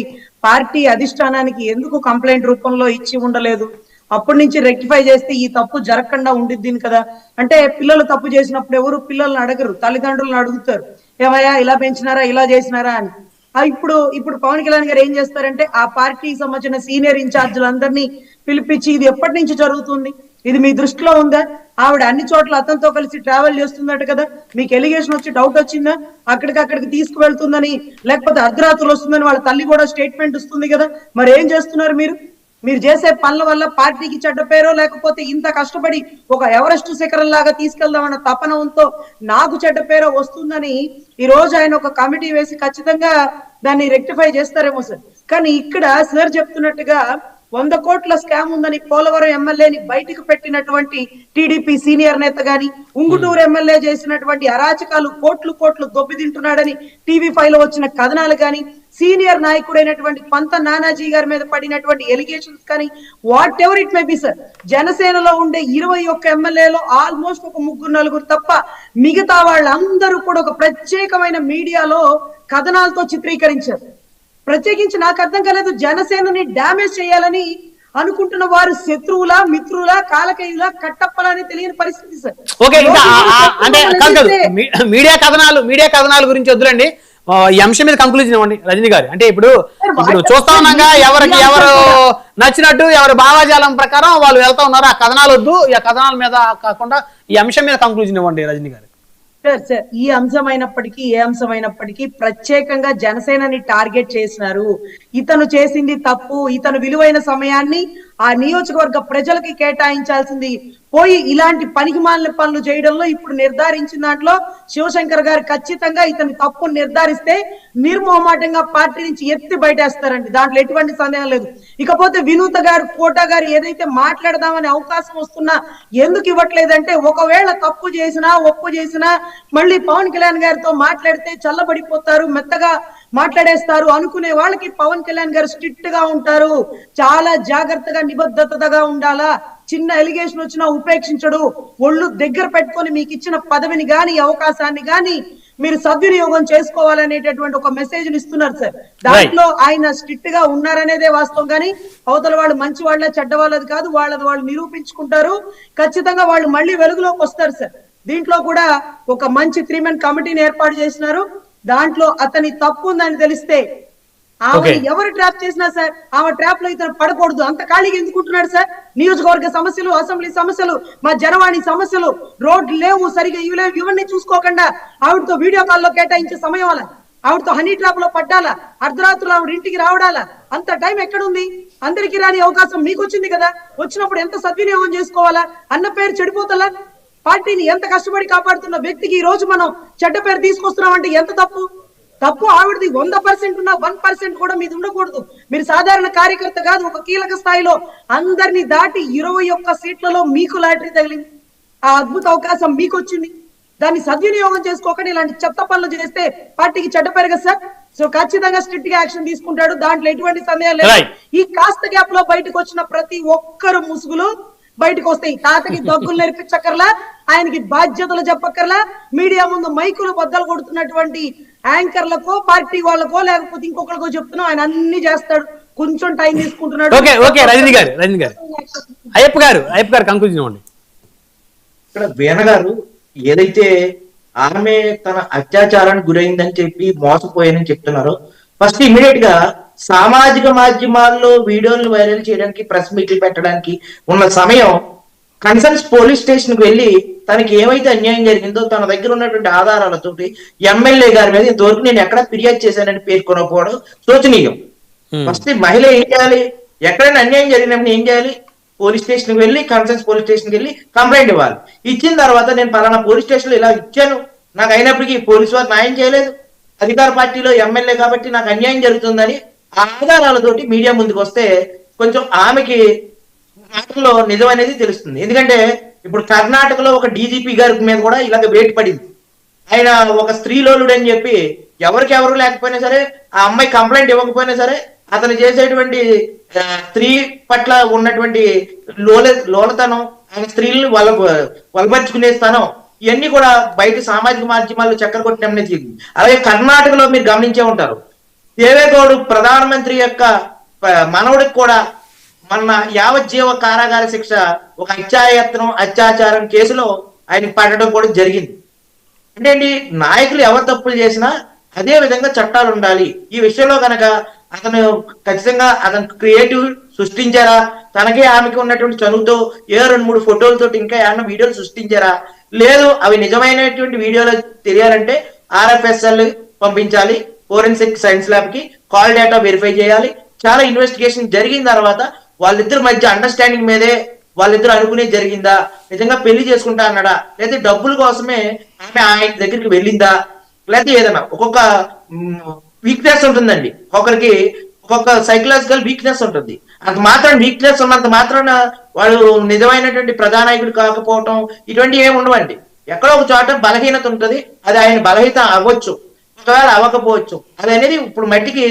పార్టీ అధిష్టానానికి ఎందుకు కంప్లైంట్ రూపంలో ఇచ్చి ఉండలేదు? అప్పటి నుంచి రెక్టిఫై చేస్తే ఈ తప్పు జరగకుండా ఉండిద్ది కదా. అంటే పిల్లలు తప్పు చేసినప్పుడు ఎవరు పిల్లల్ని అడగరు, తల్లిదండ్రులను అడుగుతారు, ఏమయ్యా ఇలా పెంచినారా, ఇలా చేసినారా అని. ఇప్పుడు పవన్ కళ్యాణ్ గారు ఏం చేస్తారంటే ఆ పార్టీకి సంబంధించిన సీనియర్ ఇన్ఛార్జీలందరినీ పిలిపించి ఇది ఎప్పటి నుంచి జరుగుతుంది, ఇది మీ దృష్టిలో ఉందా? ఆవిడ అన్ని చోట్ల అతనితో కలిసి ట్రావెల్ చేస్తుందట కదా, మీకు ఎలిగేషన్ వచ్చి డౌట్ వచ్చిందా? అక్కడికి తీసుకువెళ్తుందని, లేకపోతే అర్ధరాత్రులు వస్తుందని వాళ్ళ తల్లి కూడా స్టేట్మెంట్ ఇస్తుంది కదా. మరి ఏం చేస్తున్నారు మీరు చేసే పనుల వల్ల పార్టీకి చెడ్డ పేరో, లేకపోతే ఇంత కష్టపడి ఒక ఎవరెస్ట్ శిఖరం లాగా తీసుకెళ్దామన్న తపనంతో నాకు చెడ్డ పేరో వస్తుందని ఈ రోజు ఆయన ఒక కమిటీ వేసి ఖచ్చితంగా దాన్ని రెక్టిఫై చేస్తారేమో సార్. కానీ ఇక్కడ సార్ చెప్తున్నట్టుగా 100 కోట్ల స్కామ్ ఉందని పోలవరం ఎమ్మెల్యేని బయటకు పెట్టినటువంటి టీడీపీ సీనియర్ నేత గాని, ఉంగుటూరు ఎమ్మెల్యే చేసినటువంటి అరాచకాలు కోట్లు దొబ్బి తింటున్నాడని టీవీ5 లో వచ్చిన కథనాలు గాని, సీనియర్ నాయకుడైనటువంటి పంత నానాజీ గారి మీద పడినటువంటి ఎలిగేషన్స్ కానీ, what ever it may be sir, జనసేనలో ఉండే 21 ఎమ్మెల్యేలో ఆల్మోస్ట్ ఒక 3-4 తప్ప మిగతా వాళ్ళందరూ కూడా ఒక ప్రత్యేకమైన మీడియాలో కథనాలతో చిత్రీకరించారు. ప్రత్యేకించి నాకు అర్థం కాలేదు, జనసేనని డ్యామేజ్ చేయాలని అనుకుంటున్న వారు శత్రువులా, మిత్రులా, కాలకేయులా, కట్టప్పలని తెలియని పరిస్థితి సార్. ఓకే, అంటే కాదు, మీడియా కథనాల గురించి వద్దులండి. ఈ అంశం మీద కంక్లూజన్ ఇవ్వండి రజనీ గారు. అంటే ఇప్పుడు చూస్తా ఉన్నాగా ఎవరికి ఎవరు నచ్చినట్టు ఎవరి భావాజాలం ప్రకారం వాళ్ళు వెళ్తా ఉన్నారు. ఆ కథనాలు వద్దు, ఈ కథనాల మీద కాకుండా ఈ అంశం మీద కంక్లూజన్ ఇవ్వండి రజనీ గారు. సార్ ఈ అంశమైనప్పటికీ ఏ అంశమైనప్పటికీ ప్రత్యేకంగా జనసేనని టార్గెట్ చేసినారు. ఇతను చేసింది తప్పు, ఇతను విలువైన సమయాన్ని ఆ నియోజకవర్గ ప్రజలకి కేటాయించాల్సింది పోయి ఇలాంటి పనికిమాలిన పనులు చేయడంలో ఇప్పుడు నిర్ధారించిన దాంట్లో శివశంకర్ గారు ఖచ్చితంగా ఇతని తప్పును నిర్ధారిస్తే నిర్మోహమాటంగా పార్టీ నుంచి ఎత్తి బయటేస్తారండి, దాంట్లో ఎటువంటి సందేహం లేదు. ఇకపోతే వినూత గారు, కోటా గారు ఏదైతే మాట్లాడదామని అవకాశం వస్తున్నా ఎందుకు ఇవ్వట్లేదంటే, ఒకవేళ తప్పు చేసినా ఒప్పు చేసినా మళ్ళీ పవన్ కళ్యాణ్ గారితో మాట్లాడితే చల్లబడిపోతారు, మెత్తగా మాట్లాడేస్తారు అనుకునే వాళ్ళకి పవన్ కళ్యాణ్ గారు స్ట్రిక్ట్ గా ఉంటారు, చాలా జాగ్రత్తగా నిబద్ధతగా ఉండాలా, చిన్న ఎలిగేషన్ వచ్చినా ఉపేక్షించడు, ఒళ్ళు దగ్గర పెట్టుకొని మీకు ఇచ్చిన పదవిని గాని అవకాశాన్ని గాని మీరు సద్వినియోగం చేసుకోవాలనేటటువంటి ఒక మెసేజ్ ఇస్తున్నారు సార్. దాంట్లో ఆయన స్ట్రిక్ట్ గా ఉన్నారనేదే వాస్తవం, కానీ అవతల వాళ్ళు మంచి వాళ్ళ చెడ్డ వాళ్ళది కాదు, వాళ్ళు నిరూపించుకుంటారు. ఖచ్చితంగా వాళ్ళు మళ్ళీ వెలుగులోకి వస్తారు సార్. దీంట్లో కూడా ఒక మంచి 3 మెన్ కమిటీని ఏర్పాటు చేసినారు. దాంట్లో అతని తప్పు ఉందని తెలిస్తే ఆమె ఎవరు ట్రాప్ చేసినా సార్, ఆమె ట్రాప్ లో ఇతను పడకూడదు. అంత ఖాళీగా ఎందుకుంటున్నాడు సార్? నియోజకవర్గ సమస్యలు, అసెంబ్లీ సమస్యలు, మా జనవాణి సమస్యలు, రోడ్లు లేవు, సరిగా ఇవి లేవు, ఇవన్నీ చూసుకోకుండా ఆవిడతో వీడియో కాల్లో కేటాయించే సమయం అలా, ఆవిడతో హనీ ట్రాప్ లో పడ్డాలా, అర్ధరాత్రులు ఆవిడ ఇంటికి రావడాలా, అంత టైం ఎక్కడుంది? అందరికీ రాని అవకాశం మీకు వచ్చింది కదా, వచ్చినప్పుడు ఎంత సద్వినియోగం చేసుకోవాలా? అన్న పేరు చెడిపోతలా? పార్టీని ఎంత కష్టపడి కాపాడుతున్న వ్యక్తికి ఈ రోజు మనం చెడ్డ పేరు తీసుకొస్తున్నాం అంటే ఎంత తప్పు ఆవిడది. 100% ఉన్నా 1% కూడా మీది ఉండకూడదు. మీరు సాధారణ కార్యకర్త కాదు, ఒక కీలక స్థాయిలో అందరినీ దాటి 21 సీట్లలో మీకు లాటరీ తగిలింది. ఆ అద్భుత అవకాశం మీకు వచ్చింది, దాన్ని సద్వినియోగం చేసుకోకుండా ఇలాంటి చెత్త పనులు చేస్తే పార్టీకి చెడ్డ పేరు కదా సార్. సో ఖచ్చితంగా స్ట్రిక్ట్ గా యాక్షన్ తీసుకుంటాడు, దాంట్లో ఎటువంటి సందేహం లేదు. ఈ కాస్త గ్యాప్ లో బయటకు వచ్చిన ప్రతి ఒక్కరు ముసుగులు బయటకు వస్తాయి. తాతకి దగ్గులు నేర్పించక్కర్లా, ఆయనకి బాధ్యతలు చెప్పక్కర్లా, మీడియా ముందు మైకులు బద్దలు కొడుతున్నటువంటి యాంకర్లకో, పార్టీ వాళ్ళకో, లేకపోతే ఇంకొకరికో చెప్తున్నాం, ఆయన అన్ని చేస్తాడు. కొంచెం టైం తీసుకుంటున్నాడు. రజనీ గారు అయ్యప్ప గారు కంక్లూజన్ ఇవ్వండి. ఇక్కడ వీణ గారు ఏదైతే ఆమె తన అత్యాచారానికి గురైందని చెప్పి మోసపోయానని చెప్తున్నారో, ఫస్ట్ ఇమీడియట్ గా సామాజిక మాధ్యమాల్లో వీడియోలు వైరల్ చేయడానికి, ప్రెస్ మీట్లు పెట్టడానికి ఉన్న సమయం కన్సర్న్స్ పోలీస్ స్టేషన్ కు వెళ్ళి తనకి ఏమైతే అన్యాయం జరిగిందో తన దగ్గర ఉన్నటువంటి ఆధారాలతోటి ఎమ్మెల్యే గారి మీద ఇంతవరకు నేను ఎక్కడ ఫిర్యాదు చేశానని పేర్కొనకపోవడం శోచనీయం. ఫస్ట్ మహిళ ఏం చేయాలి? ఎక్కడైనా అన్యాయం జరిగినప్పుడు ఏం చేయాలి? పోలీస్ స్టేషన్ కి వెళ్ళి, కన్సర్న్స్ పోలీస్ స్టేషన్ కి వెళ్ళి కంప్లైంట్ ఇవ్వాలి. ఇచ్చిన తర్వాత నేను పలానా పోలీస్ స్టేషన్ లో ఇలా ఇచ్చాను, నాకు అయినప్పటికీ పోలీసు వారు న్యాయం చేయలేదు, అధికార పార్టీలో ఎమ్మెల్యే కాబట్టి నాకు అన్యాయం జరుగుతుందని ఆధారాలతోటి మీడియా ముందుకు వస్తే కొంచెం ఆమెకి మాటల్లో నిజం అనేది తెలుస్తుంది. ఎందుకంటే ఇప్పుడు కర్ణాటకలో ఒక డీజీపీ గారి మీద కూడా ఇలాగ వేటు పడింది. ఆయన ఒక స్త్రీలోలుడు అని చెప్పి ఎవరికెవరు లేకపోయినా సరే, ఆ అమ్మాయి కంప్లైంట్ ఇవ్వకపోయినా సరే అతను చేసేటువంటి స్త్రీ పట్ల ఉన్నటువంటి లోలతనం, ఆయన స్త్రీలను వలపరుచుకునే స్థానం, ఇవన్నీ కూడా బయట సామాజిక మాధ్యమాల్లో చక్కర కొట్టిన జరిగింది. అలాగే కర్ణాటకలో మీరు గమనించే ఉంటారు, దేవేగౌడ ప్రధానమంత్రి యొక్క మనవడికి కూడా మొన్న యావజ్జీవ కారాగార శిక్ష ఒక అత్యాచారం కేసులో ఆయన పడడం కూడా జరిగింది. అంటే అండి, నాయకులు ఎవరు తప్పులు చేసినా అదే విధంగా చట్టాలు ఉండాలి. ఈ విషయంలో కనుక అతను ఖచ్చితంగా అతను క్రియేటివ్ సృష్టించారా, తనకే ఆమెకి ఉన్నటువంటి చనువుతో 2-3 ఫోటోలతో ఇంకా ఏమన్నా వీడియోలు సృష్టించారా, లేదు అవి నిజమైనటువంటి వీడియోలు తెలియాలంటే RFSL పంపించాలి, ఫోరెన్సిక్ సైన్స్ ల్యాబ్ కి, కాల్ డేటా వెరిఫై చేయాలి. చాలా ఇన్వెస్టిగేషన్ జరిగిన తర్వాత వాళ్ళిద్దరి మధ్య అండర్స్టాండింగ్ మీదే వాళ్ళిద్దరు అనుకునే జరిగిందా, నిజంగా పెళ్లి చేసుకుంటా అన్నాడా, లేదా డబ్బుల కోసమే ఆమె ఆయన దగ్గరికి వెళ్ళిందా, లేకపోతే ఏదైనా ఒక్కొక్క వీక్నెస్ ఉంటుందండి, ఒకరికి ఒక్కొక్క సైకలాజికల్ వీక్నెస్ ఉంటుంది. అంత మాత్రం వీక్నెస్ ఉన్నంత మాత్రాన వాడు నిజమైనటువంటి ప్రధానాయకుడు కాకపోవటం ఇటువంటి ఏమి ఉండవండి. ఎక్కడో ఒక చోట బలహీనత ఉంటుంది, అది ఆయన బలహీనత అవ్వచ్చు, ఒకవేళ అవ్వకపోవచ్చు. అది అనేది ఇప్పుడు మట్టికి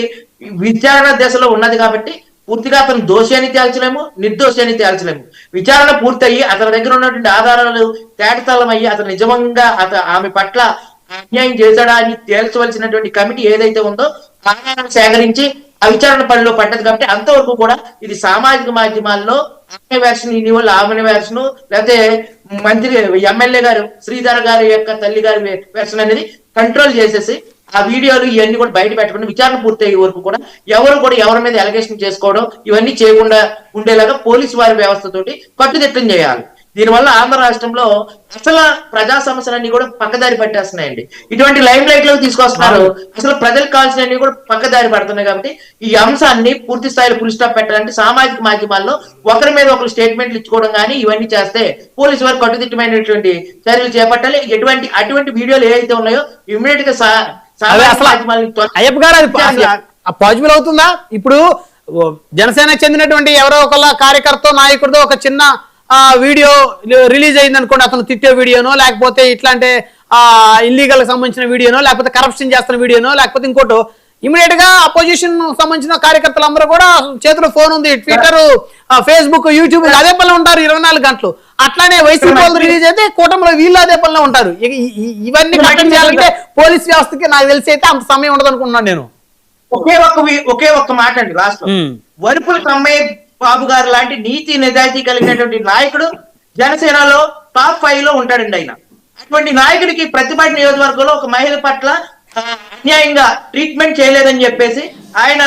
విచారణ దశలో ఉన్నది కాబట్టి పూర్తిగా అతను దోషి అని తేల్చలేము, నిర్దోషి అని తేల్చలేము. విచారణ పూర్తయి అతని దగ్గర ఉన్నటువంటి ఆధారాలు తేటతలం అయ్యి అతను నిజంగా ఆమె పట్ల అన్యాయం చేశాడా అని తేల్చవలసినటువంటి కమిటీ ఏదైతే ఉందో ఆధారాలు సేకరించి ఆ విచారణ పనిలో పడ్డది. కాబట్టి అంతవరకు కూడా ఇది సామాజిక మాధ్యమాల్లో ఆమె వెర్షన్, ఇన్ని వాళ్ళు ఆమె వెర్షన్, లేకపోతే మంత్రి ఎమ్మెల్యే గారు శ్రీధర్ గారి యొక్క తల్లి గారి వెర్షన్ అనేది కంట్రోల్ చేసేసి ఆ వీడియోలు ఇవన్నీ కూడా బయట పెట్టకుండా విచారణ పూర్తయ్యే వరకు కూడా ఎవరు కూడా ఎవరి మీద ఎలిగేషన్ చేసుకోవడం ఇవన్నీ చేయకుండా ఉండేలాగా పోలీసు వారి వ్యవస్థతోటి కట్టుదిట్టం చేయాలి. దీనివల్ల ఆంధ్ర రాష్ట్రంలో అసలు ప్రజా సమస్యలన్నీ కూడా పక్కదారి పట్టేస్తున్నాయండి. ఇటువంటి లైమ్ లైట్ లోకి తీసుకొస్తున్నారు, అసలు ప్రజలకు కావాల్సినవన్నీ కూడా పక్కదారి పడుతున్నాయి. కాబట్టి ఈ అంశాన్ని పూర్తి స్థాయిలో ఫుల్ స్టాప్ పెట్టాలంటే సామాజిక మాధ్యమాల్లో ఒకరి మీద ఒకరు స్టేట్మెంట్లు ఇచ్చుకోవడం కానీ ఇవన్నీ చేస్తే పోలీసు వారు కట్టుదిట్టమైనటువంటి చర్యలు చేపట్టాలి. అటువంటి వీడియోలు ఏవైతే ఉన్నాయో ఇమ్మీడియట్ గా అయ్యప్ప గారు అది పాజిబుల్ అవుతుందా? ఇప్పుడు జనసేనకు చెందినటువంటి ఎవరో ఒకళ్ళ కార్యకర్త నాయకుడితో ఒక చిన్న వీడియో రిలీజ్ అయింది అనుకోండి, అతను తిట్టే వీడియోనో, లేకపోతే ఇట్లాంటి ఇల్లీగల్ సంబంధించిన వీడియోనో, లేకపోతే కరప్షన్ చేస్తున్న వీడియోనో, లేకపోతే ఇంకోటో, ఇమీడియట్ గా అపోజిషన్ సంబంధించిన కార్యకర్తలందరూ కూడా చేతిలో ఫోన్ ఉంది, ట్విట్టర్, ఫేస్బుక్, యూట్యూబ్ అదే పనిలో ఉంటారు 24 గంటలు. అట్లానే వైసీపీ వాళ్ళు రిలీజ్ అయితే కూటమిలో వీళ్ళు అదే పనిలో ఉంటారు. ఇవన్నీ కట్టడి చేయాలంటే పోలీస్ వ్యవస్థకి నాకు తెలిసి అయితే అంత సమయం ఉండదు అనుకున్నాను నేను. ఒకే ఒక్క మాట అండి, లాస్ట్ వరుపుల కమ్మయ్య బాబు గారు లాంటి నీతి నిజాయితీ కలిగినటువంటి నాయకుడు జనసేనలో టాప్ 5 లో ఉంటాడండి. ఆయన అటువంటి నాయకుడికి ప్రతిపాటి నియోజకవర్గంలో ఒక మహిళ పట్ల అన్యాయంగా ట్రీట్మెంట్ చేయలేదని చెప్పేసి ఆయన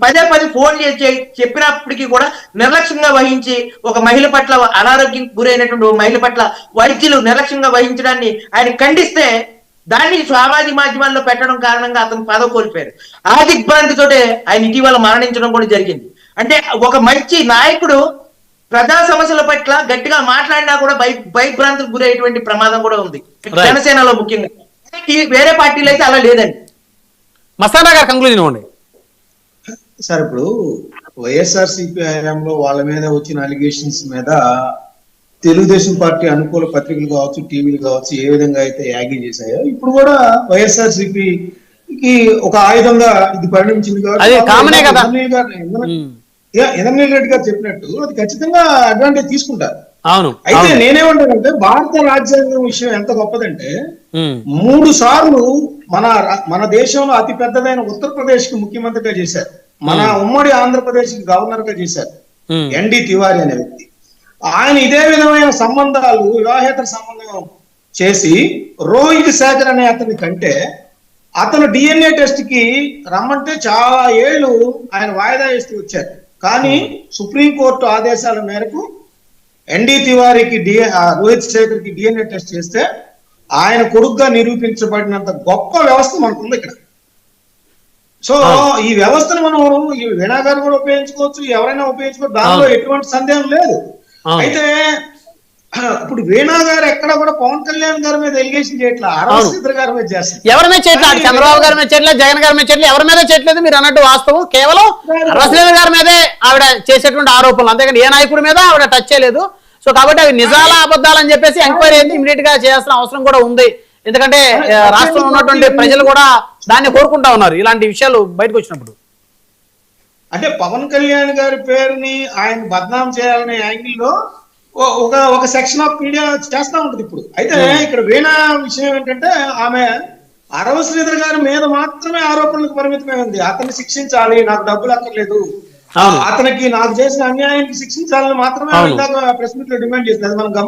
పదే ఫోన్ చేసి చెప్పినప్పటికీ కూడా నిర్లక్ష్యంగా వహించి ఒక మహిళ పట్ల అనారోగ్యం గురైనటువంటి మహిళ పట్ల వైద్యులు నిర్లక్ష్యంగా వహించడాన్ని ఆయన ఖండిస్తే దాన్ని సామాజిక మాధ్యమాల్లో పెట్టడం కారణంగా అతను పదవి కోల్పోయారు. ఆ దిగ్భ్రాంతితోటే ఆయన ఇటీవల మరణించడం కూడా జరిగింది. అంటే ఒక మంచి నాయకుడు ప్రజా సమస్యల పట్ల గట్టిగా మాట్లాడినా కూడా భయభ్రాంతికి గురయ్యేటువంటి ప్రమాదం కూడా ఉంది జనసేనలో ముఖ్యంగా. వేరే పార్టీలు అయితే అలా లేదండి. మస్తానా గారు కంక్లూజన్ ఇవ్వండి సార్. ఇప్పుడు వైఎస్ఆర్సీపీ హయాంలో వాళ్ళ మీద వచ్చిన అలిగేషన్స్ మీద తెలుగుదేశం పార్టీ అనుకూల పత్రికలు కావచ్చు, టీవీలు కావచ్చు, ఏ విధంగా అయితే యాగి చేశాయో ఇప్పుడు కూడా వైఎస్ఆర్సీపీకి ఒక ఆయుధంగా ఇది పరిణమించింది. ఎనమనేల్ రెడ్డి గారు చెప్పినట్టు అది ఖచ్చితంగా అడ్వాంటేజ్ తీసుకుంటారు. అయితే నేనేమంటానంటే భారత రాజ్యాంగం విషయం ఎంత గొప్పదంటే 3 సార్లు మన దేశంలో అతి పెద్దదైన ఉత్తరప్రదేశ్ కి ముఖ్యమంత్రిగా చేశారు, మన ఉమ్మడి ఆంధ్రప్రదేశ్ కి గవర్నర్ గా చేశారు ఎన్డి తివారీ అనే వ్యక్తి. ఆయన ఇదే విధమైన సంబంధాలు, వివాహేతర సంబంధం చేసి రోహిత్ శేఖర్ అనే అతని కంటే అతను DNA టెస్ట్ కి రమ్మంటే చాలా ఏళ్ళు ఆయన వాయిదా వేస్తూ వచ్చారు. కానీ సుప్రీంకోర్టు ఆదేశాల మేరకు ఎన్డి తివారీకి రోహిత్ శేఖర్ కి DNA టెస్ట్ చేస్తే ఆయన కొడుకుగా నిరూపించబడినంత గొప్ప వ్యవస్థ మనకుంది ఇక్కడ. సో ఈ వ్యవస్థను మనం ఈ వీణా గారు కూడా ఉపయోగించుకోవచ్చు, ఎవరైనా ఉపయోగించుకోవచ్చు, దానిలో ఎటువంటి సందేహం లేదు. అయితే ఇప్పుడు వీణా గారు ఎక్కడ కూడా పవన్ కళ్యాణ్ గారి మీద ఎలిగేషన్ చేయట్లా, శ్రీధర్ గారి మీద చేస్తారు. ఎవరి మీద చేయట్లేదు, చంద్రబాబు గారి మీద చేయట్లేదు, జగన్ గారి మీద చేయట్లేదు, ఎవరి మీద చేయట్లేదు. మీరు అన్నట్టు వాస్తవం కేవలం శ్రీధర్ గారి మీదే ఆవిడ చేసేటువంటి ఆరోపణలు, అంతేకాని ఏ నాయకుడి మీద ఆవిడ టచ్ చేయలేదు. సో కాబట్టి అవి నిజాల అబద్ధాలు అని చెప్పేసి ఎంక్వైరీ అయితే ఇమీడియట్ గా చేయాల్సిన అవసరం కూడా ఉంది. ఎందుకంటే రాష్ట్రంలో ఉన్నటువంటి ప్రజలు కూడా దాన్ని కోరుకుంటా ఉన్నారు ఇలాంటి విషయాలు బయటకు వచ్చినప్పుడు. అంటే పవన్ కళ్యాణ్ గారి పేరుని ఆయన బద్నాం చేయాలనే యాంగిల్లో ఒక సెక్షన్ ఆఫ్ మీడియా చేస్తా ఉంటుంది ఇప్పుడు. అయితే ఇక్కడ వీణా విషయం ఏంటంటే ఆమె అరవ శ్రీధర్ గారి మీద మాత్రమే ఆరోపణలకు పరిమితమై ఉంది. అతన్ని శిక్షించాలి, నాకు డబ్బులు అక్కర్లేదు, అతనికి నాకు చేసిన అన్యాయానికి శిక్షించాలని మాత్రమే ఇందాక ప్రెస్ మీట్ లో డిమాండ్ చేసింది. అది మనం